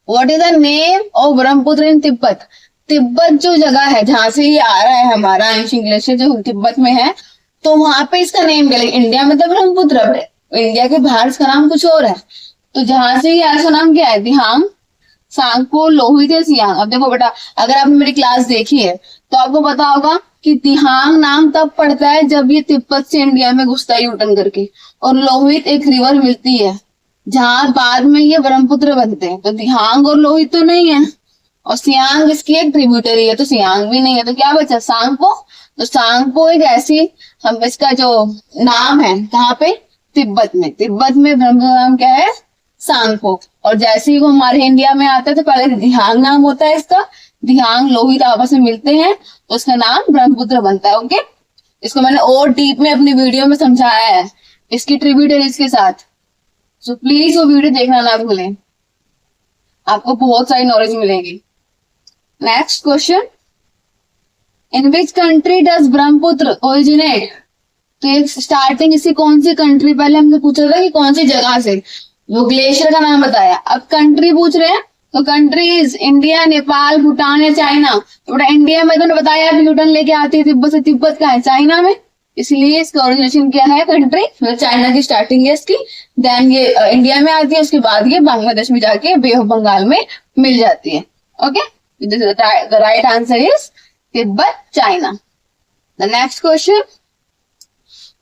what is the name of Brahmaputra in Tibet. Tibet जो जगह है जहां से ये आ रहा है हमारा अंगसी ग्लेशियर जो तिब्बत में है, तो वहां पे इसका नेम क्या है। इंडिया में तो ब्रह्मपुत्र है, इंडिया के बाहर इसका नाम कुछ और है। तो जहां से ये आया उसका नाम क्या है, दिहांग, सांगपो, लोहित या सियांग। अब देखो बेटा, अगर आपने मेरी क्लास देखी है तो आपको पता होगा कि दिहांग नाम तब पड़ता है जब ये तिब्बत से इंडिया में घुसता है यूटर्न करके, और लोहित एक रिवर मिलती है जहां बाद में ये ब्रह्मपुत्र बनते हैं। तो दिहांग और लोहित तो नहीं है, और सियांग इसकी एक ट्रिब्यूटरी है, तो सियांग भी नहीं है। तो क्या बचा, सांगपो। तो सांगपो एक ऐसी, हम इसका जो नाम है कहाँ पे, तिब्बत में ब्रह्मपुत्र नाम क्या है, सांगपो। और जैसे ही वो हमारे इंडिया में आता है तो पहले दिहांग नाम होता है इसका, दिहांग लोहित आपस में मिलते हैं तो उसका नाम ब्रह्मपुत्र बनता है। ओके, इसको मैंने और डीप में अपनी वीडियो में समझाया है इसकी ट्रिब्यूटरीज के साथ, सो प्लीज वो वीडियो देखना ना भूलें, आपको बहुत सारी नॉलेज मिलेगी। Next question, in which country does Brahmaputra originate. तो ये स्टार्टिंग इसकी कौन सी कंट्री, पहले हमने पूछा था कि कौन सी जगह से, वो ग्लेशियर का नाम बताया, अब कंट्री पूछ रहे हैं। तो कंट्रीज इंडिया, नेपाल, भूटान या चाइना। तो बेटा इंडिया में तो बताया न्यूटन लेके आती है तिब्बत से, तिब्बत का है चाइना में, इसलिए इसका ओरिजिनेशन क्या है, कंट्री, फिर चाइना की स्टार्टिंग है इसकी, देन ये इंडिया में आती है, उसके बाद ये बांग्लादेश में जाके बे ऑफ बंगाल में मिल जाती है। Okay, the right answer is Tibet, China. The next question,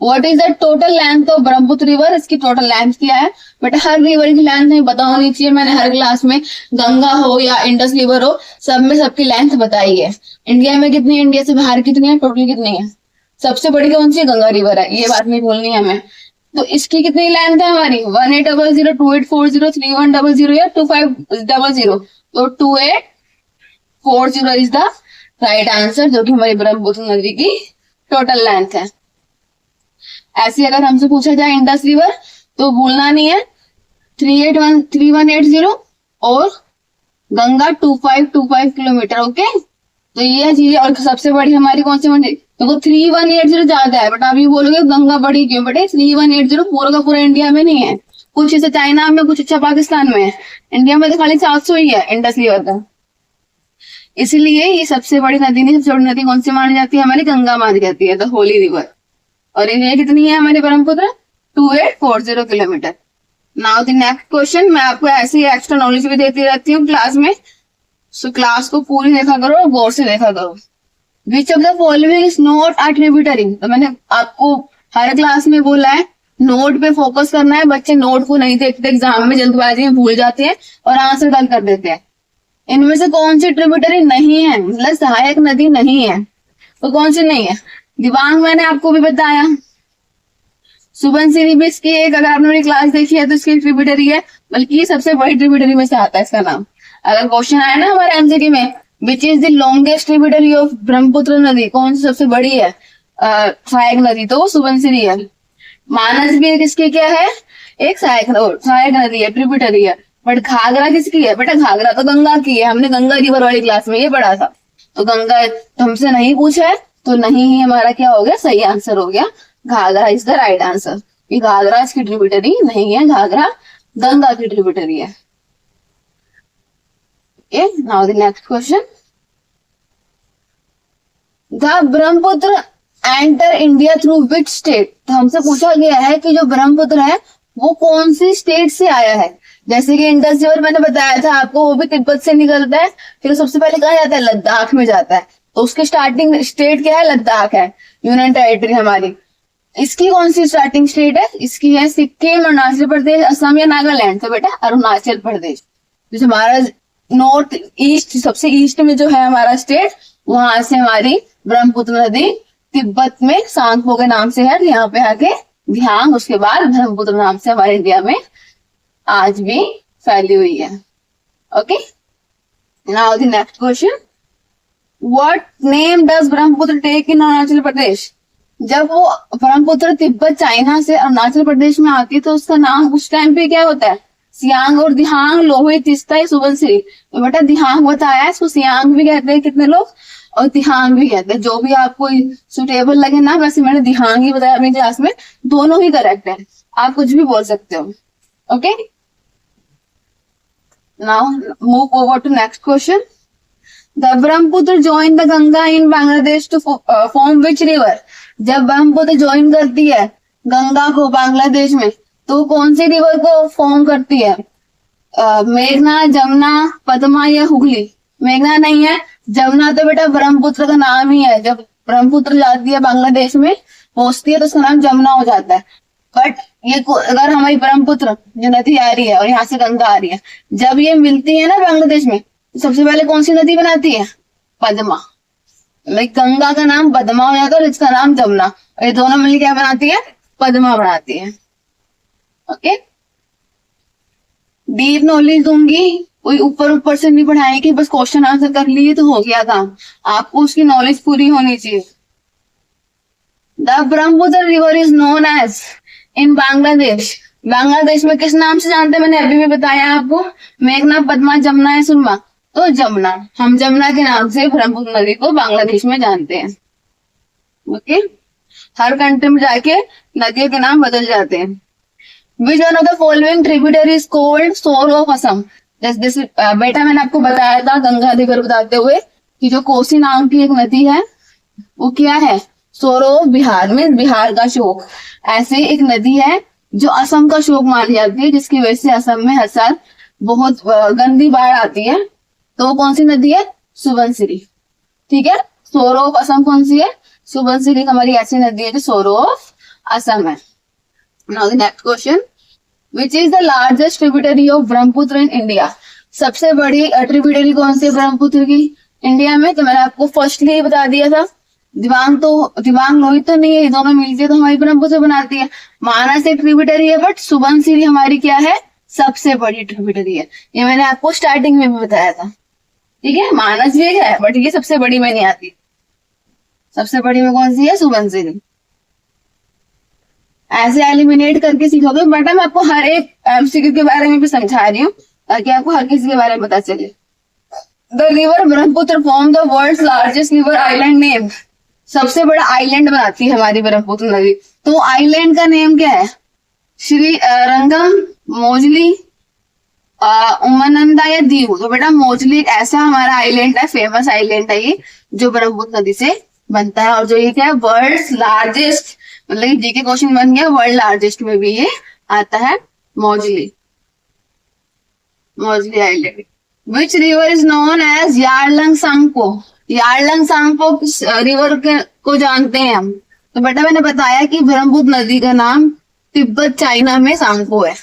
what is the total length of Brahmaputra river. इसकी टोटल लेंथ क्या है, बट हर रिवर की लेंथ नहीं पता होनी चाहिए। मैंने हर क्लास में गंगा हो या इंडस रिवर हो, सब में सबकी लेंथ बताई है। इंडिया में कितनी, इंडिया से बाहर कितनी है, टोटल कितनी है, सबसे बड़ी कौन सी गंगा रिवर है, ये बात नहीं भूलनी है हमें। तो इसकी कितनी लेंथ है हमारी 1800 2840 3100 या 2500, तो 2840 इज द राइट आंसर, जो कि हमारी ब्रह्मपुत्र नदी की टोटल लेंथ है। ऐसे अगर हमसे पूछा जाए इंडस रिवर तो भूलना नहीं है 3180 और गंगा 2525 किलोमीटर। ओके, तो ये चीज। और सबसे बड़ी हमारी कौन सी मंडी, देखो 3180 ज्यादा है, बट आप ये बोलोगे गंगा बड़ी क्यों, बटे 3180 पूरा का पूरा इंडिया में नहीं है, कुछ हिस्सा चाइना में, कुछ हिस्सा पाकिस्तान में है, इंडिया में तो खाली 700 ही है इंडस रिवर का। इसलिए ये सबसे बड़ी नदी नहीं, सबसे बड़ी नदी कौन सी मानी जाती है, हमारी गंगा मानी जाती है, द होली रिवर। और ये कितनी है हमारे Brahmaputra 2840 kilometre. Now the next question, मैं आपको ऐसे ही एक्स्ट्रा नॉलेज भी देती रहती हूँ क्लास में, सो क्लास को पूरी देखा करो और गौर से देखा करो। विच of the following is not a tributary, तो मैंने आपको हर क्लास में बोला है नोट पे फोकस करना है, बच्चे नोट को नहीं देखते, एग्जाम में जल्दबाजी में भूल जाते हैं और आंसर गलत कर देते हैं। इनमें से कौन सी ट्रिब्यूटरी नहीं है, मतलब सहायक नदी नहीं है, तो कौन सी नहीं है, दिबांग मैंने आपको भी बताया, सुबनसिरी भी इसकी एक, अगर आपने मेरी क्लास देखी है तो इसकी ट्रिब्यूटरी है, बल्कि सबसे बड़ी ट्रिब्यूटरी में से आता है इसका नाम। अगर क्वेश्चन आया ना हमारे एमसीक्यू में, which is the longest tributary of Brahmaputra नदी, कौन सी सबसे बड़ी है सहायक नदी, तो वो सुबनसिरी है। मानस भी किसकी क्या है, एक सहायक नदी है, ट्रिब्यूटरी है। बट घाघरा किसकी है, बेटा घाघरा तो गंगा की है, हमने गंगा रिवर वाली क्लास में ये पढ़ा था। तो गंगा हमसे नहीं पूछा है, तो नहीं ही हमारा क्या हो गया, सही आंसर हो गया, Ghaghara is the right answer. ये घाघरा इसकी ट्रिब्यूटरी नहीं है, घाघरा गंगा की ट्रिब्यूटरी है। Okay, now the next question. The Brahmaputra enter India through which state? तो हमसे पूछा गया है कि जो ब्रह्मपुत्र है वो कौन सी स्टेट से आया है। जैसे कि इंडस रिवर मैंने बताया था आपको, वो भी तिब्बत से निकलता है, फिर सबसे पहले कहा जाता है लद्दाख में जाता है, तो उसकी स्टार्टिंग स्टेट क्या है, लद्दाख है, यूनियन टेरिटरी हमारी। इसकी कौन सी स्टार्टिंग स्टेट है, इसकी है सिक्किम, अरुणाचल प्रदेश, असम या नागालैंड, तो बेटा अरुणाचल प्रदेश। जैसे हमारा नॉर्थ ईस्ट, सबसे ईस्ट में जो है हमारा स्टेट, वहां से हमारी ब्रह्मपुत्र नदी तिब्बत में सांगपो के नाम से है, यहाँ पे आके ध्यान, उसके बाद ब्रह्मपुत्र नाम से हमारे इंडिया में आज भी फैली हुई है। Okay, now the next question, what name does Brahmaputra take in Arunachal Pradesh? जब वो ब्रह्मपुत्र तिब्बत चाइना से अरुणाचल प्रदेश में आती है तो उसका नाम उस टाइम पे क्या होता है, सियांग और दिहांग, लोहित, तिस्ता, सुबनसिरी। तो बेटा दिहांग बताया है, इसको सियांग भी कहते हैं कितने लोग, और दिहांग भी कहते हैं, जो भी आपको सुटेबल लगे ना। वैसे मैंने दिहांग ही बताया अपनी क्लास में, दोनों ही करेक्ट है, आप कुछ भी बोल सकते हो। Okay, now move over to next question. The Brahmaputra join the Ganga in Bangladesh to form which river? जब ब्रह्मपुत्र ज्वाइन करती है गंगा को बांग्लादेश में, तो कौन सी रिवर को फॉर्म करती है, मेघना, जमुना, पद्मा या हुगली? मेघना नहीं है, जमुना तो बेटा ब्रह्मपुत्र का नाम ही है, जब ब्रह्मपुत्र जाती है बांग्लादेश में पहुंचती है तो उसका नाम जमुना हो जाता है। बट ये अगर हमारी ब्रह्मपुत्र जो नदी आ रही है और यहाँ से गंगा आ रही है, जब ये मिलती है ना बांग्लादेश में, तो सबसे पहले कौन सी नदी बनाती है, पद्मा। लाइक गंगा का नाम पद्मा हो जाता है और इसका नाम जमुना, और ये दोनों मिलकर क्या बनाती है, पद्मा बनाती है। ओके, डीप नॉलेज दूंगी, कोई ऊपर ऊपर से नहीं पढ़ाएगी, बस क्वेश्चन आंसर कर लिए तो हो गया काम, आपको उसकी नॉलेज पूरी होनी चाहिए। The Brahmaputra river is known as in Bangladesh, Bangladesh में किस नाम से जानते हैं, मैंने अभी भी बताया आपको, मेघना, पद्मा, जमुना या सुरमा, तो जमुना, हम जमुना के नाम से ब्रह्मपुत्र नदी को बांग्लादेश में जानते हैं। ओके, हर कंट्री में जाके नदियों के नाम बदल जाते हैं। Which one of the following tributary is called source of Assam? जैसे बेटा मैंने आपको बताया था गंगा रिवर बताते हुए कि जो कोसी नाम की एक नदी है वो क्या है, सोर ऑफ बिहार, में बिहार का शोक। ऐसे एक नदी है जो असम का शोक मानी जाती है, जिसकी वजह से असम में हर साल बहुत गंदी बाढ़ आती है, तो वो कौन सी नदी है, सुबनसिरी। ठीक है, सोर ऑफ असम कौन सी है, सुबनसिरी हमारी ऐसी नदी है जो सोर ऑफ असम है। Now the next question, which is the largest tributary of Brahmaputra in India? सबसे बड़ी ट्रिब्यूटरी कौन सी है ब्रह्मपुत्र की इंडिया में? तो मैंने आपको फर्स्टली बता दिया था, दिबांग लोहित तो नहीं है, ये दोनों मिलकर तो हमारी ब्रह्मपुत्र बनाती है। मानस एक ट्रिब्यूटरी है, बट सुबनसिरी हमारी क्या है, सबसे बड़ी ट्रिब्यूटरी है। ये मैंने आपको स्टार्टिंग में भी बताया था, ठीक है। मानस भी है बट ये सबसे बड़ी में नहीं आती। सबसे बड़ी में कौन सी है, सुबनसिरी। ऐसे एलिमिनेट करके सीखोगे, बट मैं आपको हर एक एमसीक्यू के बारे में भी समझा रही हूँ ताकि आपको हर किसी के बारे में पता चले। The river Brahmaputra form the world largest river island name. सबसे बड़ा आइलैंड बनाती है हमारी ब्रह्मपुत्र नदी। तो आइलैंड का नेम क्या है, श्री रंगम, मोजली, उमानंदा या दीव। तो बेटा मोजली एक ऐसा हमारा आइलैंड है, फेमस आइलैंड है ये, जो ब्रह्मपुत्र नदी से बनता है। और जो ये क्या है, वर्ल्ड लार्जेस्ट, मतलब जीके क्वेश्चन बन गया, वर्ल्ड लार्जेस्ट में भी ये आता है, Majuli island. Which river is known as Yarlung Tsangpo. Yarlung Tsangpo किस रिवर को जानते हैं हम। तो बेटा मैंने बताया कि ब्रह्मपुत्र नदी का नाम तिब्बत चाइना में सांगपो है।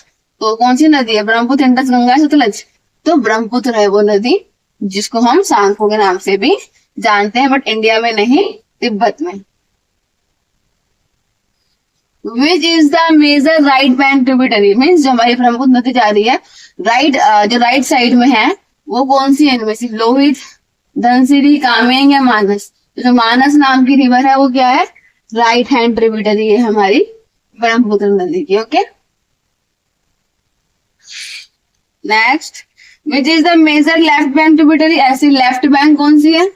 तो कौन सी नदी है, ब्रह्मपुत्र, इंडस, गंगा, सतलज। तो ब्रह्मपुत्र है वो नदी जिसको हम सांगपो के नाम से भी जानते हैं, बट इंडिया में नहीं, तिब्बत में। Which is the major right bank tributary, means जो हमारी ब्रह्मपुत्र नदी जा रही है राइट, जो राइट साइड में है वो कौन सी है इनमें से, लोहित, धनसिरी, कामेंग या मानस। तो जो मानस नाम की रिवर है वो क्या है, राइट हैंड ट्रिब्यूटरी है हमारी ब्रह्मपुत्र नदी की। Okay, next, which is the major left bank tributary. ऐसी लेफ्ट बैंक कौन सी है,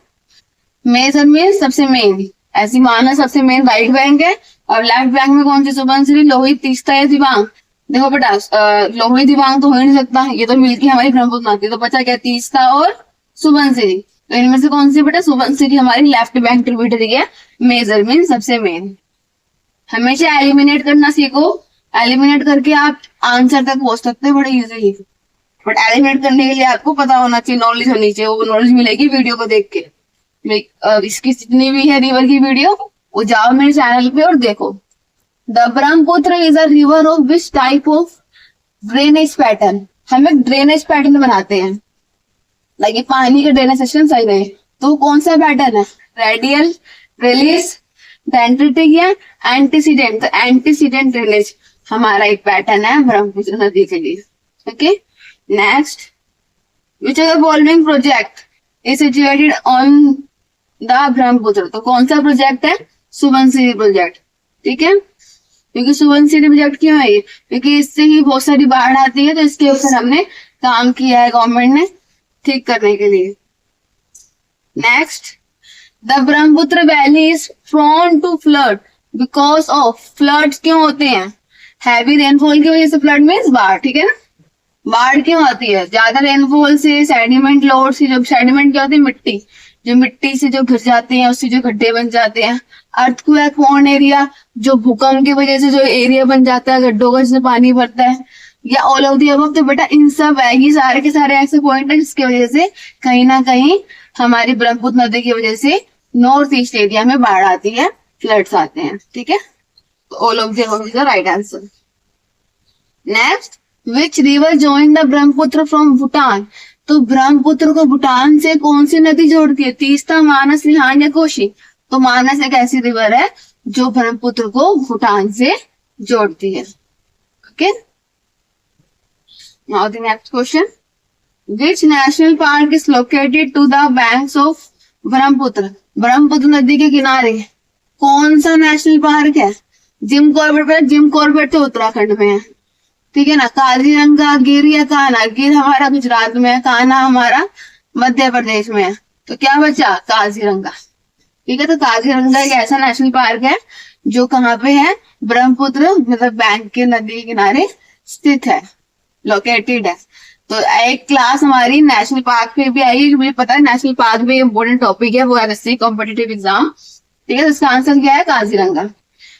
मेजर में सबसे मेन, ऐसी मानस सबसे मेन राइट बैंक है। और लेफ्ट बैंक में कौन सी, सुबनसिरी, लोहित, तीस्ता या दिबांग। देखो बेटा लोहित दिबांग तो हो ही नहीं सकता, ये तो मिलकर हमारी ब्रह्मपुत्र नदी। तो बचा क्या, तीस्ता और सुबनसिरी। तो इनमें से कौन सी बेटा, सुबनसिरी हमारी लेफ्ट बैंक ट्रिब्यूटरी है, मेजर मीन सबसे मेन। हमेशा एलिमिनेट करना सीखो, एलिमिनेट करके आप आंसर तक पहुंच सकते हैं बड़े इजीली। बट एलिमिनेट करने के लिए आपको पता होना चाहिए, नॉलेज होनी चाहिए। वो नॉलेज मिलेगी वीडियो को देख के। इसकी जितनी भी है रिवर की वीडियो, वो जाओ मेरे चैनल पे और देखो। The Brahmaputra is a river of which type of drainage pattern. हम एक ड्रेनेज पैटर्न बनाते हैं, लाइक पानी का ड्रेनेज सिस्टम सही रहे। तो कौन सा पैटर्न है, रेडियल, रिलीज, डेंड्रिटिक या एंटीसीडेंट। तो एंटीसीडेंट ड्रेनेज हमारा एक पैटर्न है ब्रह्मपुत्र नदी के लिए। Okay, next, which of the following project is situated on the Brahmaputra. तो कौन सा प्रोजेक्ट है, सुबनसिरी प्रोजेक्ट। ठीक है, क्योंकि सुबनसिरी प्रोजेक्ट क्यों है ये, क्योंकि इससे ही बहुत सारी बाढ़ आती है, तो इसके ऊपर हमने काम किया है गवर्नमेंट ने ठीक करने के लिए। Next, the Brahmaputra valley is prone to flood because of. Floods क्यों होते हैं, हैवी रेनफॉल की वजह से फ्लड मीन्स बाढ़। ठीक है ना, बाढ़ क्यों आती है, ज्यादा रेनफॉल से, सेडिमेंट लोड से। जो सेडिमेंट क्या होती है, मिट्टी, जो मिट्टी से जो घिर जाते हैं उससे जो गड्ढे बन जाते हैं। अर्थक्वेक प्रोन एरिया, जो भूकंप की वजह से जो एरिया बन जाता है गड्ढों का, जिसमें पानी भरता है, या ऑल ऑफ दी अबव। तो बेटा इन सब है, ये सारे के सारे ऐसे पॉइंट है जिसकी वजह से कहीं ना कहीं हमारी ब्रह्मपुत्र नदी की वजह से नॉर्थ ईस्ट एरिया में बाढ़ आती है, फ्लड्स आते हैं। ठीक है, all of the above is the right answer. Next, which river join the Brahmaputra from Bhutan. तो ब्रह्मपुत्र को भूटान से कौन सी नदी जोड़ती है, तीस्ता, मानस, रिहान या कोशी। तो मानस एक ऐसी रिवर है जो ब्रह्मपुत्र को भूटान से जोड़ती है। Okay, now the next question, which national park is located to the banks of Brahmaputra. Brahmaputra नदी के किनारे कौन सा नेशनल पार्क है, जिम कॉर्बेट। जिम कॉर्बेट तो उत्तराखंड में है, ठीक है ना। काजीरंगा, गिर या कान्हा। गिर हमारा गुजरात में है, कान्हा हमारा मध्य प्रदेश में है। तो क्या बचा, काजीरंगा। ठीक है, तो काजीरंगा एक ऐसा नेशनल पार्क है जो कहाँ पे है, ब्रह्मपुत्र मतलब बैंक के नदी के किनारे स्थित है, लोकेटेड है। तो एक क्लास हमारी नेशनल पार्क पे भी आई, मुझे पता है नेशनल पार्क भी इम्पोर्टेंट टॉपिक है, वो एसएससी कॉम्पिटिटिव एग्जाम। ठीक है, तो इसका आंसर क्या है, काजीरंगा।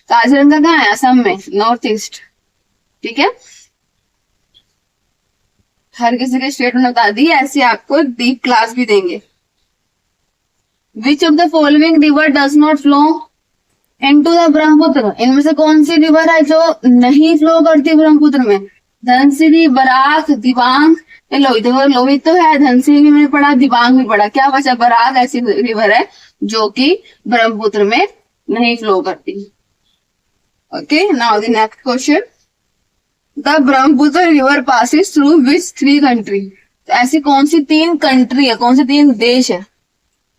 काजीरंगा कहाँ है, असम में, नॉर्थ ईस्ट। ठीक है, हर किसी के स्टेट में बता दी, ऐसे आपको डीप क्लास भी देंगे। विच of the following river does not flow into the Brahmaputra. इनमें से कौन सी रिवर है जो नहीं फ्लो करती ब्रह्मपुत्र में। धनसिरी, बराक, दिबांग, ये लोहित, देखो लोहित तो है, धनसिरी भी मैंने पढ़ा, दिबांग भी पढ़ा, क्या बचा? बराक ऐसी रिवर है जो कि ब्रह्मपुत्र में नहीं फ्लो करती। Okay, now the next question, the Brahmaputra river passes through which three country? तो ऐसी कौन सी तीन कंट्री है, कौन से तीन देश है?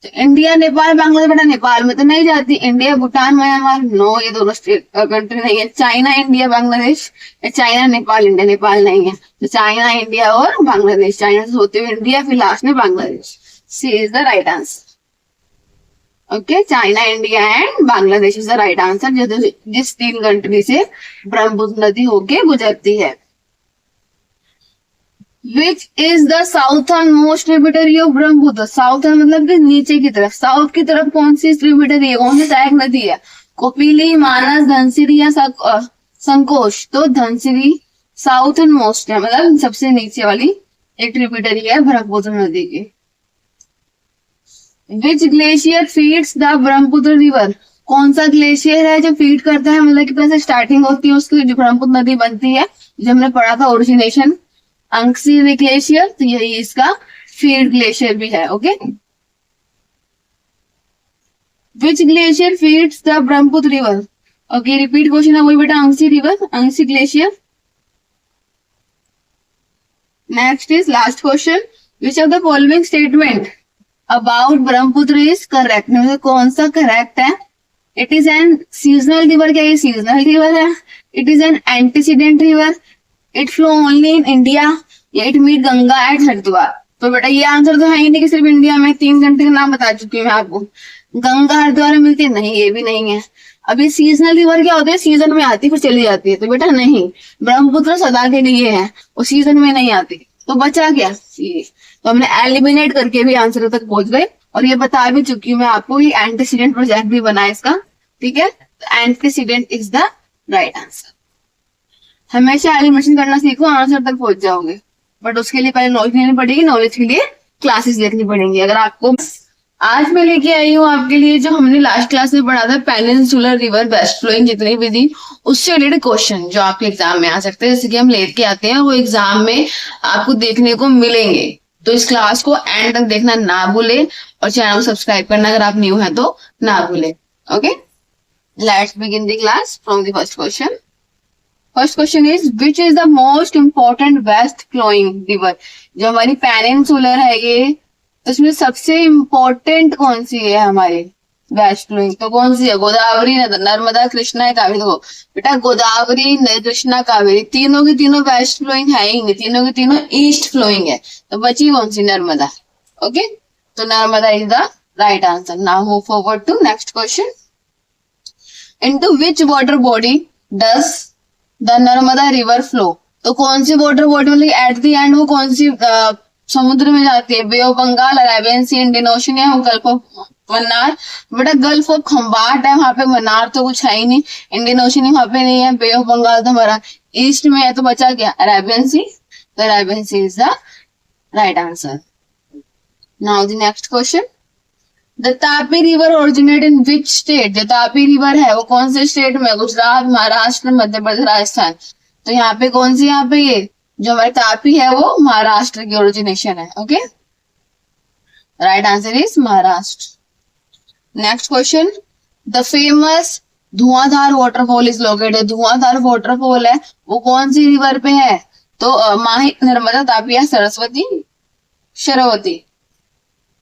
तो इंडिया, नेपाल, बांग्लादेश। बेटा नेपाल में तो नहीं जाती, इंडिया, भूटान, म्यांमार, नो, ये दोनों स्टेट कंट्री नहीं है। चाइना, इंडिया, बांग्लादेश, या चाइना, नेपाल, इंडिया। नेपाल नहीं है, तो चाइना, इंडिया और बांग्लादेश। चाइना से होते हुए इंडिया, फिर लास्ट में Bangladesh. C is the right answer. Okay, China, India and Bangladesh is the right answer, जिस तीन कंट्री से ब्रह्मपुत्र नदी होके गुजरती है। Which is the southernmost tributary of Brahmaputra? Southern मतलब कि नीचे की तरफ, साउथ की तरफ कौन सी ट्रिब्यूटरी है, कौन सी सहायक नदी है? कपिली, मानस, धनसिरी या संकोश? तो धनसिरी साउथर्न मोस्ट है, मतलब सबसे नीचे वाली एक ट्रिब्यूटरी है ब्रह्मपुत्र नदी की। Which glacier feeds the Brahmaputra river? कौन सा ग्लेशियर है जो फीड करता है, मतलब कि स्टार्टिंग होती है उसकी, जो ब्रह्मपुत्र नदी बनती है, जो हमने पढ़ा था ओरिजिनेशन, अंक्सी ग्लेशियर, तो यही इसका फीड ग्लेशियर भी है। Okay, which glacier feeds the Brahmaputra river? Okay, repeat question है वही बेटा, Angsi river, Angsi glacier. Next is last question, which of the following statement about Brahmaputra is correct? मतलब कौन सा करेक्ट है? It is an seasonal river, क्या ये सीजनल रिवर है? It is an antecedent river, it flow only in India, या it meet Ganga at Haridwar? तो बेटा ये आंसर तो है ही नहीं कि सिर्फ इंडिया में, तीन कंट्री का नाम बता चुकी हूँ मैं आपको। गंगा हरिद्वार में मिलती है, नहीं, ये भी नहीं है। अभी सीजनल रिवर क्या होती है, सीजन में आती फिर चली जाती है, तो बेटा नहीं, ब्रह्मपुत्र सदा के लिए है, वो सीजन में नहीं आती। तो बचा क्या ये, तो हमने एलिमिनेट करके भी आंसर तक पहुंच गए, और ये बता भी चुकी हूँ मैं आपको, ये एंटीसीडेंट प्रोजेक्ट भी बना है इसका। ठीक है, antecedent is the right answer. हमेशा एलिमिनेशन करना सीखो, आंसर तक पहुंच जाओगे, बट उसके लिए पहले नॉलेज लेनी पड़ेगी, नॉलेज के लिए क्लासेस देखनी पड़ेंगी। अगर आपको आज मैं लेके आई हूँ आपके लिए जो हमने लास्ट क्लास में पढ़ा था, पेनिनसुलर रिवर वेस्ट फ्लोइंग जितनी भी थी, उससे रिलेटेड क्वेश्चन जो आपके एग्जाम में आ सकते हैं, जैसे कि हम लेके आते हैं, वो एग्जाम में आपको देखने को मिलेंगे। तो इस क्लास को एंड तक देखना ना भूले, और चैनल को सब्सक्राइब करना अगर आप न्यू है तो ना भूले। Okay, let's begin the class from the first question. First question is which is the most important west flowing river? जो हमारी पेनिनसुलर है ये, तो इसमें सबसे इम्पोर्टेंट कौन सी है हमारी वेस्ट फ्लोइंग? तो कौन सी है? गोदावरी, नर्मदा, कृष्णा या कावेरी? देखो बेटा, गोदावरी, कृष्णा, कावेरी, तीनों की तीनों वेस्ट फ्लोइंग है ही नहीं, तीनों की तीनों ईस्ट फ्लोइंग है, तो बची कौन सी? नर्मदा। ओके, तो Narmada is the right answer. Now move forward to next question. Into which water body does the Narmada river flow? तो कौन सी वाटर बॉडी, मतलब एट द एंड वो कौन सी समुद्र में जाती है? Bay of Bengal, Arabian sea, Indian ocean, या गल्फ ऑफ मन्नार? बेटा गल्फ ऑफ खम्बाट है वहां पे, मन्नार तो कुछ है ही नहीं, इंडियन ओशन ही वहां पे नहीं है, बे ऑफ बंगाल तो हमारा ईस्ट में है, तो बचा क्या? Arabian sea. तो Arabian sea is the right answer. Now the next question, the Tapi river originate in which state? जो तापी रिवर है वो कौन से स्टेट में? गुजरात, महाराष्ट्र, मध्य प्रदेश, राजस्थान? तो यहाँ पे कौन सी, यहाँ पे ये जो हमारी तापी है वो महाराष्ट्र की ओरिजिनेशन है। Okay, right answer is Maharashtra. Next question, the famous Dhuandhar waterfall is located? Dhuandhar waterfall है वो कौन सी रिवर पे है? तो माही, नर्मदा, तापी या सरस्वती, शरावती?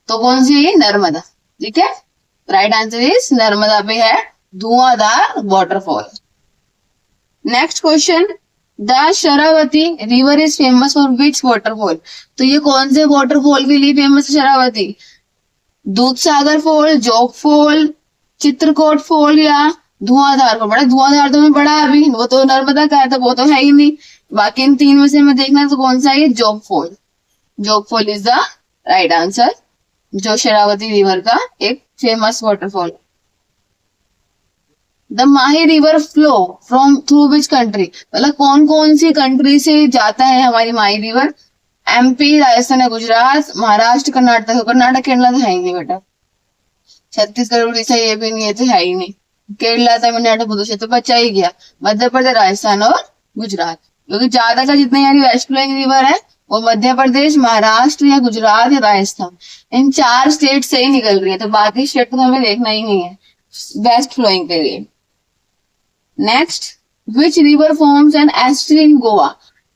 तो कौन सी है ये? नर्मदा। ठीक है, राइट आंसर इज नर्मदा पे है धुआंधार waterfall. Next question, the Sharavati river is famous for which waterfall? तो ये कौन से वाटरफॉल के लिए फेमस है शरावती? दूध सागर फॉल, जोग फॉल, चित्रकोट फॉल या धुआंधार फॉल? बड़ा धुआंधार तो मैं पढ़ा अभी, वो तो नर्मदा का है, तो वो तो है ही नहीं। बाकी इन तीन में से मैं देखना है तो कौन सा है? जोग फॉल। जोग fall is the right answer, जो शरावती रिवर का एक famous waterfall. The Mahi river flow from through which country? मतलब कौन कौन सी कंट्री से जाता है हमारी माही रिवर? एमपी, राजस्थान या गुजरात, महाराष्ट्र, कर्नाटक? कर्नाटक, केरला तो है ही नहीं बेटा, छत्तीसगढ़, उड़ीसा ये भी नहीं है, तो है ही नहीं। केरला, तमिलनाडु, पुदुचेरी, तो बचा ही गया मध्य प्रदेश, राजस्थान और गुजरात। क्योंकि ज्यादा का जितने यानी वेस्ट फ्लोइंग रिवर है वो मध्य प्रदेश, महाराष्ट्र या गुजरात या राजस्थान, इन 4 स्टेट से ही निकल रही है, तो बाकी स्टेट को हमें देखना ही नहीं है वेस्ट फ्लोइंग के लिए। Next, which river forms an estuary in Goa?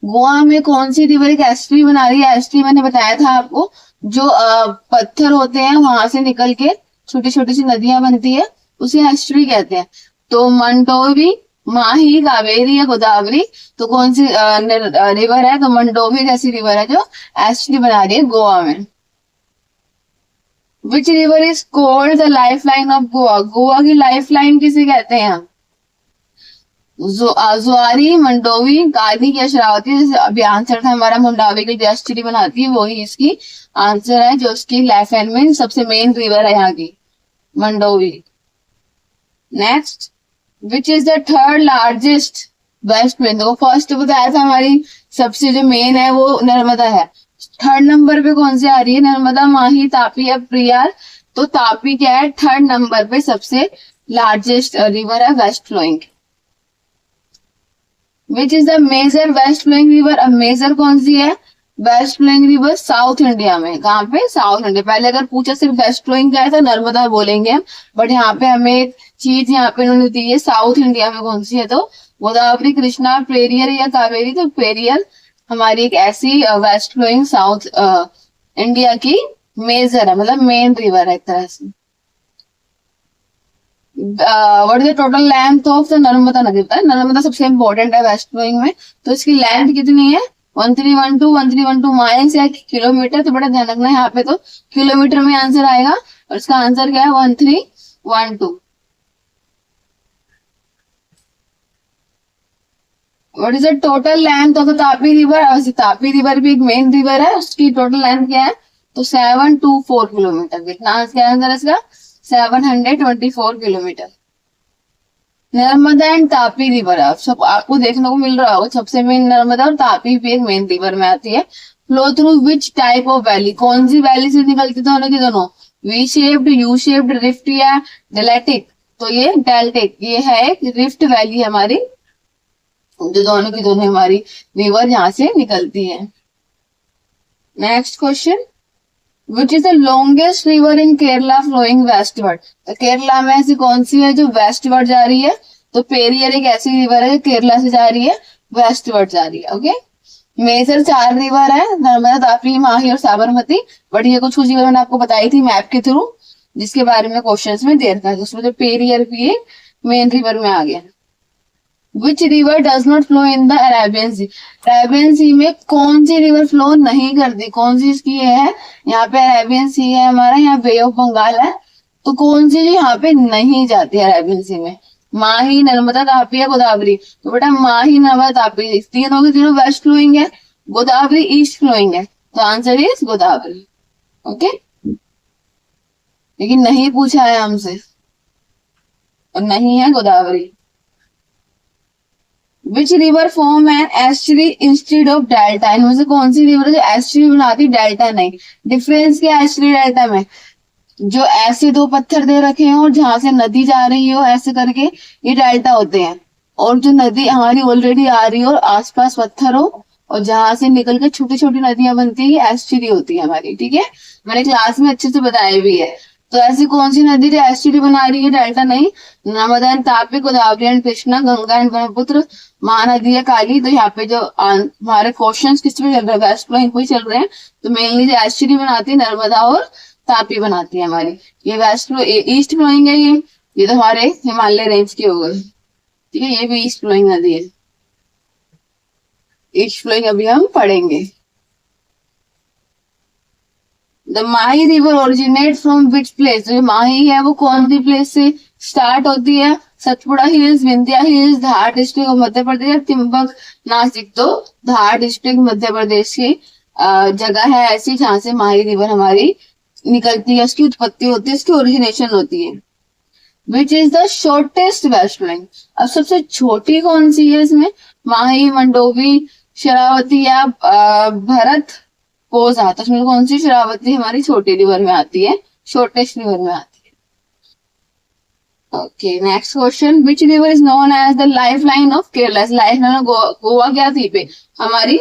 Goa में कौन सी रिवर एक एस्ट्री बना रही है? एस्ट्री मैंने बताया था आपको, जो पत्थर होते हैं वहां से निकल के छोटी छोटी सी नदियां बनती है, उसे एस्ट्री कहते हैं। तो मंडोवी, माही, कावेरी या गोदावरी, तो कौन सी रिवर है? तो मंडोवी जैसी रिवर है जो एस्ट्री बना रही है गोवा में। विच river is called the life line of Goa? Goa की लाइफ लाइन किसे कहते हैं हम? जुआरी, मंडोवी, काली या शरावती? जैसे अभी आंसर था हमारा मंडावी की एस्ट्री बनाती है, वही इसकी आंसर है, जो उसकी लाइफ लाइन में सबसे मेन रिवर है यहाँ की, Mandovi. Next, which is the third largest west plain? देखो फर्स्ट बताया था हमारी सबसे जो मेन है वो नर्मदा है, थर्ड नंबर पे कौन सी आ रही है? नर्मदा, माही, तापी या प्रियार? तो तापी क्या है? थर्ड नंबर पे सबसे लार्जेस्ट रिवर है west flowing. Which is the major west flowing river? अब मेजर कौन सी है west flowing river? South India में। कहाँ पे? South India. पहले अगर पूछा सिर्फ वेस्ट फ्लोइंग क्या है तो नर्मदा बोलेंगे हम, बट यहाँ पे हमें एक चीज यहाँ पे उन्होंने दी है, साउथ इंडिया में कौन सी है? तो गोदावरी, कृष्णा, पेरियर या कावेरी? तो पेरियर हमारी एक ऐसी वेस्ट फ्लोइंग साउथ इंडिया की मेजर है, मतलब मेन रिवर है एक तरह से। What is the total length of the Narmada नदी? पता है नर्मदा सबसे इंपॉर्टेंट है वेस्ट फ्लोइंग में, तो इसकी लेंथ कितनी है? 1312 माइल्स या किलोमीटर? तो बड़ा ध्यान रखना है यहाँ पे, तो किलोमीटर में आंसर आएगा, और इसका आंसर क्या है? 1312। What is the total length of the Tapi river? Tapi river भी एक मेन रिवर है, उसकी टोटल लेंथ क्या है? तो 724 किलोमीटर। कितना आंसर है इसका? 724 kilometre. Narmada and Tapi river आप सब आपको देखने को मिल रहा होगा, सबसे मेन नर्मदा और तापी भी एक मेन रिवर में आती है। Flow through which type of valley? कौन सी वैली से निकलती दोनों की दोनों? V shaped, U shaped, rift या डेल्टिक? तो ये डेल्टिक, ये है एक रिफ्ट वैली हमारी, जो दोनों की दोनों हमारी रिवर यहाँ से निकलती है। Next question, which is the longest river in Kerala flowing westward? तो केरला में ऐसी कौन सी है जो वेस्टवर्ड जा रही है? तो पेरियर एक ऐसी रिवर है जो केरला से जा रही है, वेस्टवर्ड जा रही है। ओके, मेजर 4 रिवर है, नर्मदा, तापी, माही और साबरमती, बट ये कुछ रिवर मैंने आपको बताई थी मैप के थ्रू, जिसके बारे में क्वेश्चंस में दे रखा है, उसमें तो पेरियर भी मेन रिवर में आ गया। Which river does not flow in the Arabian sea? Arabian sea में कौन सी रिवर फ्लो नहीं करती? कौन सी इसकी है? यहाँ पे अरेबियन सी है हमारा, यहाँ बे ऑफ बंगाल है, तो कौन सी जो यहाँ पे नहीं जाती है अरेबियन सी में? माही, नर्मदा, तापी या गोदावरी? तो बेटा माही, नर्मदा, तापी तीनों की तीनों वेस्ट फ्लोइंग है, गोदावरी ईस्ट फ्लोइंग है, तो आंसर इज गोदावरी। ओके, लेकिन नहीं पूछा है हमसे, और नहीं है Godavari. Which river form an estuary instead of delta? इनमें से कौन सी रिवर है जो एस्ट्री बनाती डेल्टा नहीं? डिफरेंस क्या है एस्ट्री डेल्टा में? जो ऐसे 2 पत्थर दे रखे हैं और जहां से नदी जा रही हो ऐसे करके, ये डेल्टा होते हैं, और जो नदी हमारी ऑलरेडी आ रही हो और आसपास पत्थर हो और जहां से निकल के छोटी छोटी नदियां बनती है, एस्ट्री होती है हमारी। ठीक है, मैंने क्लास में अच्छे से बताया भी है। तो ऐसी कौन सी नदी जो एस्ट्री बना रही है डेल्टा नहीं? Narmada and Tapi, Godavari and Krishna, Ganga and Brahmaputra, Mahanadi है काली। तो यहाँ पे जो हमारे क्वेश्चंस किस पे चल रहे हैं? वेस्ट फ्लोइंग पे चल रहे हैं, तो मेनली जो एस्ट्री बनाती है नर्मदा और तापी बनाती है हमारी। ये वेस्ट फ्लो ईस्ट फ्लोइंग है, ये तो हमारे हिमालय रेंज की हो गई। ठीक है, ये भी ईस्ट फ्लोइंग नदी है। ईस्ट फ्लोइंग अभी हम पढ़ेंगे। The Mahi river originate from which place? जो माही है वो कौन सी प्लेस से स्टार्ट होती है? Satpura hills, Vindhya hills, Dhar district of Madhya Pradesh, Trimbak, Nashik? तो धार डिस्ट्रिक्ट मध्य प्रदेश की जगह है ऐसी जहां से माही रिवर हमारी निकलती है, उसकी उत्पत्ति होती है, उसकी ओरिजिनेशन होती है। Which is the shortest west flowing? अब सबसे छोटी कौन सी है इसमें? माही, मंडोवी, शरावती या भरत पोज आता है, उसमें कौन सी शरावती हमारी छोटी रिवर में आती है, शॉर्टेस्ट रिवर में आती है? Okay, next question, which river is known as the life line of Kerala? Life line of Goa क्या थी पे हमारी?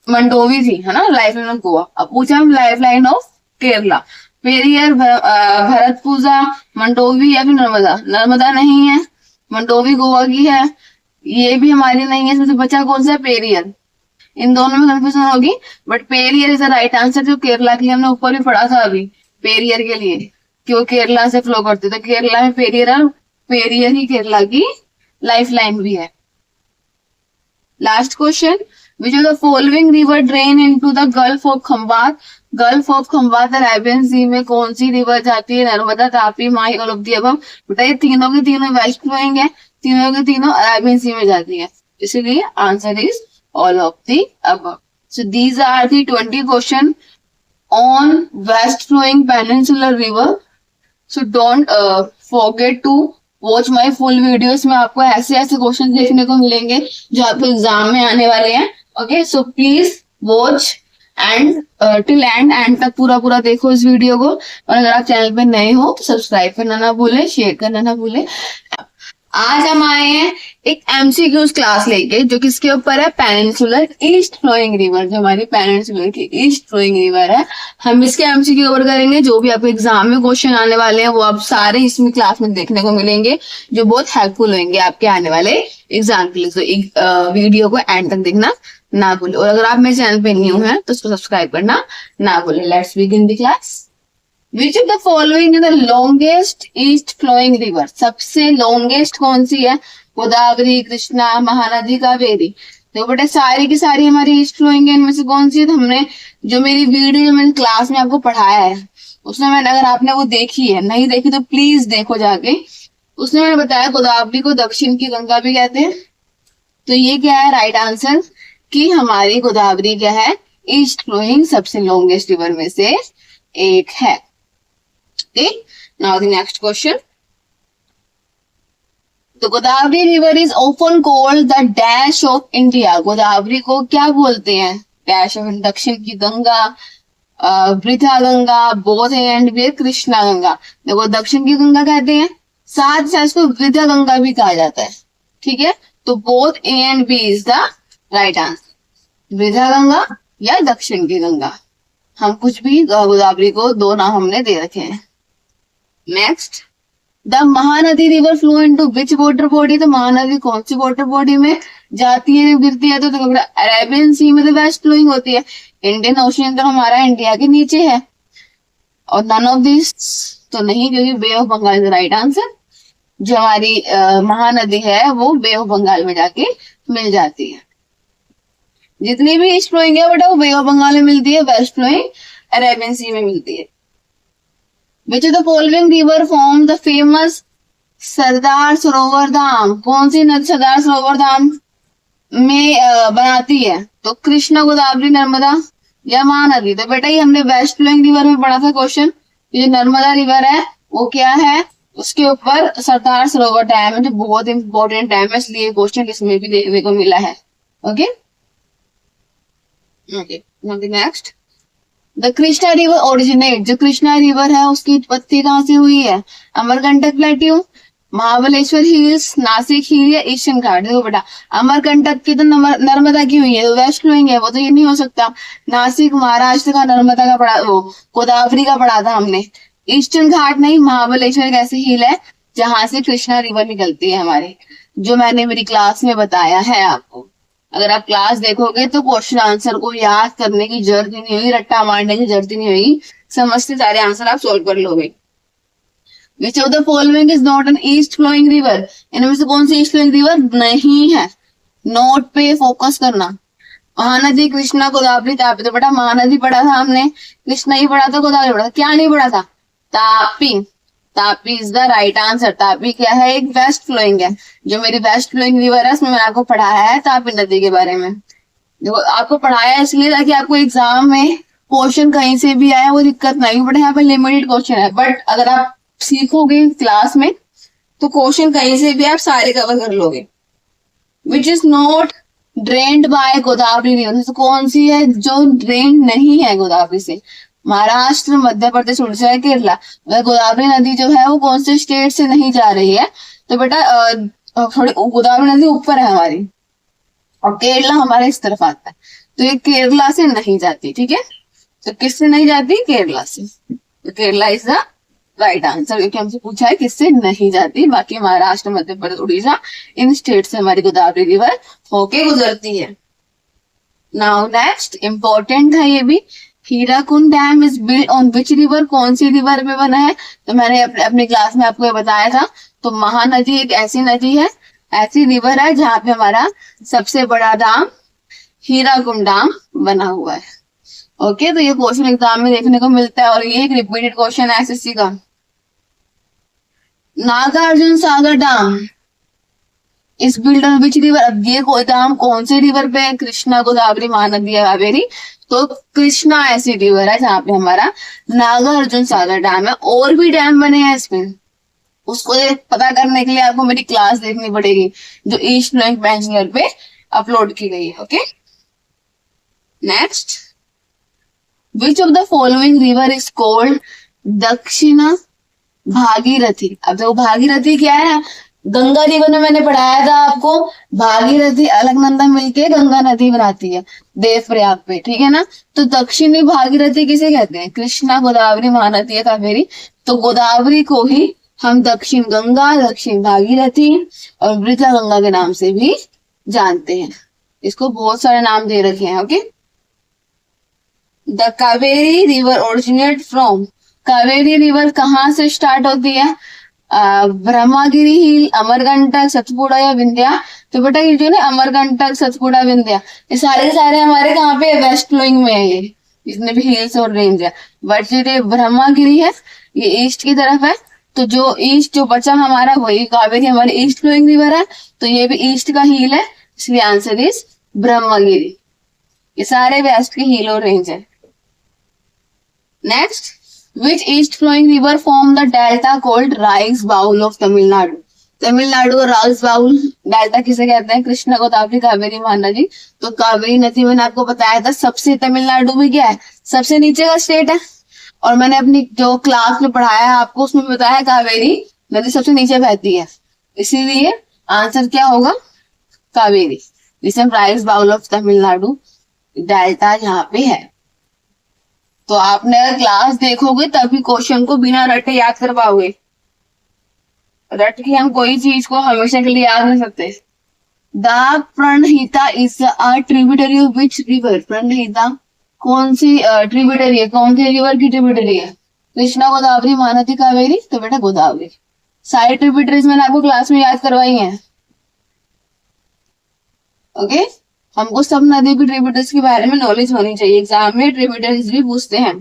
मंडोवी थी, है ना, लाइफ लाइन ऑफ गोवा। अब पूछा हम life line of Kerala, Periyar, Bharathapuzha, Mandovi या फिर नर्मदा? नर्मदा नहीं है, मंडोवी गोवा की है, ये भी हमारी नहीं है, इसमें से बचा कौन सा? पेरियर। इन दोनों में कंफ्यूजन होगी, but Periyar is the right answer, जो केरला के लिए हमने ऊपर भी पढ़ा था अभी, पेरियर के लिए, क्यों केरला से फ्लो करते, तो केरला में पेरियर है, पेरियर ही केरला की लाइफ लाइन भी है। Last question, which of the following river drain into the gulf of Khambhat? Gulf of Khambhat Arabian sea में कौन सी रिवर जाती है? Narmada, Tapi, Mahi, all of the above. बेटा ये तीनों की तीनों वेस्ट फ्लोइंग है, तीनों की तीनों अरेबियन सी में जाती है, इसलिए answer is all of the above. So these are the 20 question on west flowing peninsular river. So don't forget to watch my full videos में, आपको ऐसे ऐसे क्वेश्चन देखने को मिलेंगे जो आपको एग्जाम में आने वाले हैं। Okay, so please watch and till and तक पूरा देखो इस वीडियो को। और अगर आप चैनल पे नए हो तो सब्सक्राइब करना ना भूले, शेयर करना ना भूले। आज हम आए हैं एक एमसीक्यूज क्लास लेके, जो किसके ऊपर है? पेनिनसुलर ईस्ट फ्लोइंग रिवर, जो हमारी पेनिनसुलर की ईस्ट फ्लोइंग रिवर है, हम इसके एमसीक्यू कवर करेंगे। जो भी आपको एग्जाम में क्वेश्चन आने वाले हैं वो आप सारे इसमें क्लास में देखने को मिलेंगे, जो बहुत हेल्पफुल होंगे आपके आने वाले एग्जाम के लिए। तो एक वीडियो को एंड तक देखना ना भूले, और अगर आप मेरे चैनल पे न्यू हैं तो उसको सब्सक्राइब करना ना भूले। Let's begin the class. Which of the following is the longest east flowing river? सबसे लॉन्गेस्ट कौन सी है? गोदावरी, कृष्णा, महानदी, कावेरी। तो बेटा सारी की सारी हमारी ईस्ट फ्लोइंग है, इनमें से कौन सी है? तो हमने जो मेरी वीडियो मैंने क्लास में आपको पढ़ाया है उसमें मैंने, अगर आपने वो देखी है, नहीं देखी तो प्लीज देखो जाके, उसमें मैंने बताया गोदावरी को दक्षिण की गंगा भी कहते हैं। तो ये क्या है राइट आंसर, कि हमारी गोदावरी क्या है? ईस्ट फ्लोइंग सबसे लॉन्गेस्ट रिवर में से एक है। Okay, now the next question. तो Godavari river is often called the dash of India. Godavari को क्या बोलते हैं? डैश ऑफ, दक्षिण की गंगा, वृथा गंगा, बोथ एंड वे, कृष्णा गंगा। देखो दक्षिण की गंगा कहते हैं, साथ साथ इसको वृथा गंगा भी कहा जाता है, ठीक है। तो both A and B is the right answer, Vriddha Ganga या दक्षिण की गंगा। हम कुछ भी, गोदावरी को दो नाम हमने दे रखे हैं। Next, the Mahanadi river flow into which water body? तो महानदी कौन सी वाटर बॉडी में जाती है, गिरती है? तो अरेबियन सी में तो वेस्ट फ्लोइंग होती है। इंडियन ओशियन तो हमारा इंडिया के नीचे है, और नन ऑफ दिस तो नहीं, क्योंकि bay of Bengal is right answer. जो हमारी महानदी है वो बे ऑफ बंगाल में जाके मिल जाती है। जितनी भी ईस्ट फ्लोइंग है बेटा वो बे ऑफ बंगाल में मिलती है, वेस्ट फ्लोइंग अरेबियन सी में मिलती है। Which of the following river form the famous Sardar Sarovar धाम? कौन सी नदी सरदार सरोवर धाम में बनाती है? तो कृष्णा, गोदावरी, नर्मदा या महानदी? तो बेटा ये हमने वेस्ट फ्लोइंग रिवर में पढ़ा था क्वेश्चन। ये नर्मदा रिवर है वो क्या है, उसके ऊपर सरदार सरोवर डैम है, जो बहुत इंपॉर्टेंट डैम है, इसलिए क्वेश्चन इसमें भी देखने को मिला है। Okay okay, next, the Krishna river originate, जो कृष्णा रिवर है उसकी उत्पत्ति कहाँ से हुई है? अमरकंटक प्लेट्यू, महाबलेश्वर हिल्स, नासिक हिल या ईस्टर्न घाट? देखो बेटा अमरकंटक की तो नर्मदा की हुई है, तो वेस्ट फ्लोइंग है वो, तो ये नहीं हो सकता। नासिक महाराष्ट्र का, नर्मदा का पढ़ा, वो गोदावरी का पढ़ा था हमने। ईस्टर्न घाट नहीं, महाबलेश्वर एक ऐसी हिल है जहां से कृष्णा रिवर निकलती है हमारे, जो मैंने मेरी क्लास में बताया है आपको। अगर आप क्लास देखोगे तो क्वेश्चन आंसर को याद करने की जरूरत ही नहीं होगी, रट्टा मारने की जरूरत ही नहीं होगी, समझते सारे आंसर आप सोल्व कर लोगे। Which of the following is not an east flowing river? इनमें से कौन सी ईस्ट फ्लोइंग रिवर नहीं है? नोट पे फोकस करना। महानदी, कृष्णा, गोदावरी, तापी। तो बेटा महानदी पढ़ा था हमने, कृष्णा ही पढ़ा था, गोदावरी पढ़ा था, क्या नहीं पढ़ा था? Tapi. Tapi is the right answer. Tapi क्या है? एक वेस्ट फ्लोइंग है, जो मेरी वेस्ट फ्लोइंग रिवर है उसमें मैंने आपको पढ़ाया है तापी नदी के बारे में। देखो आपको पढ़ाया इसलिए ताकि आपको एग्जाम में क्वेश्चन कहीं से भी आए वो दिक्कत नहीं पड़े। यहाँ पे लिमिटेड क्वेश्चन है, बट अगर आप सीखोगे क्लास में तो क्वेश्चन कहीं से भी आप सारे कवर कर लोगे। Which is not drained by Godavari river? तो कौन सी है जो ड्रेन नहीं है गोदावरी से? महाराष्ट्र, मध्य प्रदेश, उड़ीसा, केरला। गोदावरी नदी जो है वो कौन से स्टेट से नहीं जा रही है? तो बेटा थोड़ी गोदावरी नदी ऊपर है हमारी और केरला हमारे इस तरफ आता है, तो ये केरला से नहीं जाती। ठीक है, तो किससे नहीं जाती? केरला से। तो Kerala is the right answer, क्योंकि हमसे पूछा है किससे नहीं जाती। बाकी महाराष्ट्र, मध्य प्रदेश, उड़ीसा, इन स्टेट से हमारी गोदावरी रिवर होके गुजरती है। नाउ नेक्स्ट इंपॉर्टेंट है ये भी, Hirakud dam is built on which river? कौन सी रिवर पे बना है? तो मैंने अपनी क्लास में आपको ये बताया था। तो महानदी एक ऐसी नदी है, ऐसी रिवर है जहाँ पे हमारा सबसे बड़ा डैम हीराकुंड डैम बना हुआ है। ओके, तो ये क्वेश्चन एग्जाम में देखने को मिलता है और ये एक रिपीटेड क्वेश्चन है एसएससी का। नागार्जुन सागर डैम इस बिल्ड ऑन विच रिवर? अब ये डैम कौन से रिवर पे है? कृष्णा, गोदावरी, महानदी या कावेरी? तो कृष्णा ऐसी रिवर है जहाँ पे हमारा नागार्जुन सागर डैम है। और भी डैम बने हैं इसमें, उसको पता करने के लिए आपको मेरी क्लास देखनी पड़ेगी जो ईस्ट फ्लोइंग बेंचलर पे अपलोड की गई है। Okay, next, which of the following river is called दक्षिणा भागीरथी? अब देखो भागीरथी क्या है, गंगा रिवर में मैंने पढ़ाया था आपको, भागीरथी अलकनंदा मिलके गंगा नदी बनाती है देवप्रयाग पे। ठीक है ना, तो दक्षिणी भागीरथी किसे कहते हैं? कृष्णा, गोदावरी, महानदी या कावेरी? तो गोदावरी को ही हम दक्षिण गंगा, दक्षिण भागीरथी और वृथा गंगा के नाम से भी जानते हैं। इसको बहुत सारे नाम दे रखे हैं। Okay, the Kaveri river originate from? Kaveri river कहाँ से स्टार्ट होती है? ब्रह्मागिरी हिल, अमरकंटक, सतपुड़ा या विंध्या? तो बेटा ये जो ना अमरकंटक, सतपुड़ा, विंध्या, ये सारे हमारे कहाँ पे? वेस्ट फ्लोइंग में है ये, जितने भी हिल्स और रेंज है। बट जो ब्रह्मागिरी है ये ईस्ट की तरफ है, तो जो ईस्ट जो बचा हमारा वही कावेरी हमारी ईस्ट फ्लोइंग रिवर है, तो ये भी ईस्ट का हिल है, इसलिए आंसर इज ब्रह्मगिरी। ये सारे वेस्ट के हिल और रेंज है। Next, which east flowing river form the delta called rice bowl of Tamil Nadu? Tamil Nadu का राइस बाउल डेल्टा किसे कहते हैं? कृष्णा, गोदावरी, कावेरी, महानदी। तो कावेरी नदी मैंने आपको बताया था सबसे, तमिलनाडु में क्या है? सबसे नीचे का स्टेट है। और मैंने अपनी जो क्लास में पढ़ाया है आपको उसमें बताया कावेरी नदी सबसे नीचे बहती है, इसीलिए आंसर क्या होगा? कावेरी। जिसे rice bowl of Tamil Nadu delta यहाँ पे है। तो आपने अगर क्लास देखोगे तभी क्वेश्चन को बिना रटे याद कर पाओगे। रट के हम कोई चीज को हमेशा के लिए याद नहीं सकते। The Pranhita is a tributary of which river? Pranhita कौन सी ट्रिब्यूटरी है? कौन सी रिवर की ट्रिब्यूटरी है? कृष्णा, गोदावरी, महानदी, कावेरी? तो बेटा गोदावरी। सारी ट्रिब्यूटरीज मैंने आपको क्लास में याद करवाई है। ओके, हमको सब नदियों की ट्रिब्यूटरीज के बारे में नॉलेज होनी चाहिए, एग्जाम में ट्रिब्यूटरीज भी पूछते हैं।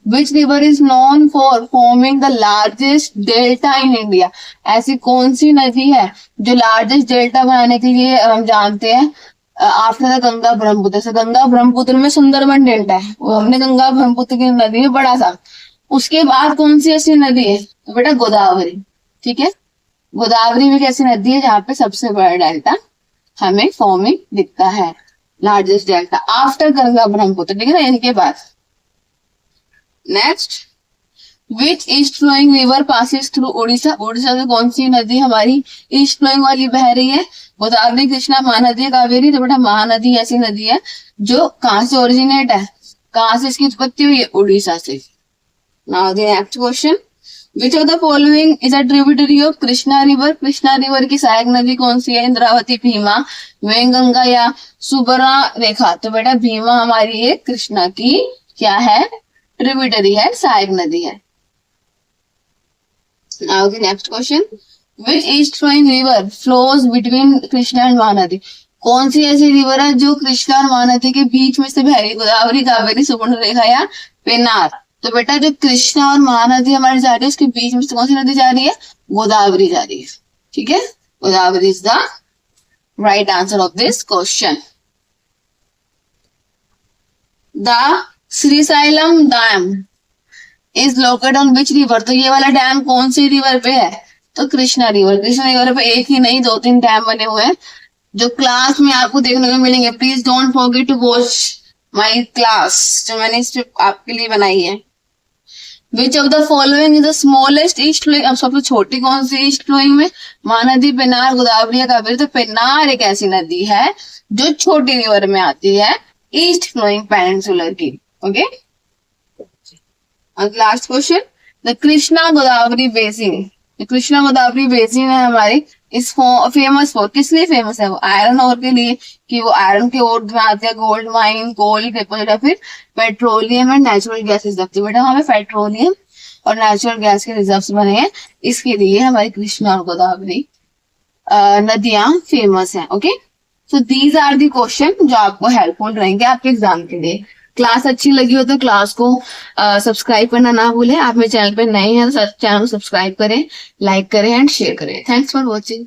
विच river is known for forming the largest delta in India? ऐसी कौन सी नदी है जो लार्जेस्ट डेल्टा बनाने के लिए हम जानते हैं आफ्टर द गंगा ब्रह्मपुत्र? से गंगा ब्रह्मपुत्र में सुंदरबन डेल्टा है, वो हमने गंगा ब्रह्मपुत्र की नदी में बड़ा सा। उसके बाद कौन सी ऐसी नदी है? तो बेटा गोदावरी। ठीक है, गोदावरी भी कैसी नदी है जहाँ पे सबसे बड़ा डेल्टा हमें फॉर्मिंग दिखता है, largest delta after Ganga Brahmaputra. ठीक है ना, इनके बाद। Next, which east flowing river passes through Orissa? Orissa से कौन सी नदी हमारी ईस्ट फ्लोइंग वाली बह रही है? गोदावरी, कृष्णा, महानदी, कावेरी? तो बेटा महानदी ऐसी नदी है जो कहाँ से ओरिजिनेट है, कहाँ से इसकी उत्पत्ति हुई है? उड़ीसा से। Now the next question, which of the following is a tributary of Krishna river? Krishna river की सहायक नदी कौन सी है? इंद्रावती, भीमा, वेंगंगा या सुबर्णा रेखा? तो बेटा भीमा हमारी ये कृष्णा की क्या है? ट्रिब्यूटरी है, सहायक नदी है। Now the next question, which east flowing river flows between Krishna and Mahanadi? कौन सी ऐसी रिवर है जो कृष्णा और महानदी के बीच में से बह रही? गोदावरी, कावेरी, सुबर्ण रेखा या पेन्नार? तो बेटा जो कृष्णा और महानदी हमारी जा रही है उसके बीच में से कौन सी नदी जा रही है? गोदावरी जा रही है। ठीक है, Godavari is the right answer of this question. The Srisailam dam is located on which river? तो ये वाला डैम कौन सी रिवर पे है? तो कृष्णा रिवर। कृष्णा रिवर पे एक ही नहीं 2-3 डैम बने हुए हैं जो क्लास में आपको देखने को मिलेंगे। Please don't forget to watch my class जो मैंने इस आपके लिए बनाई है। Which of the following is the smallest east flowing, अब सबसे छोटी कौन सी ईस्ट फ्लोइंग में? महानदी, पेन्नार, गोदावरी या कावेरी। तो पेन्नार एक ऐसी नदी है जो छोटी रिवर में आती है, ईस्ट फ्लोइंग पेनिनसुलर की। Okay, last question, the Krishna Godavari basin, Krishna Godavari basin है हमारी, इस फेमस फॉर, किस लिए फेमस है वो? आयरन ओर के लिए, कि वो आयरन के ओर में आते हैं, गोल्ड माइन, कोल डिपोजिट, या फिर petroleum and natural gas reserve. बेटा हमें पेट्रोलियम और नेचुरल गैस के रिजर्व बने हैं, इसके लिए हमारी कृष्णा और गोदावरी नदियां फेमस हैं। Okay, so these are the question जो आपको हेल्पफुल रहेंगे आपके एग्जाम के लिए। क्लास अच्छी लगी हो तो क्लास को सब्सक्राइब करना ना भूलें। आप मेरे चैनल पे नए हैं तो चैनल को सब्सक्राइब करें, लाइक करें एंड शेयर करें। Thanks for watching.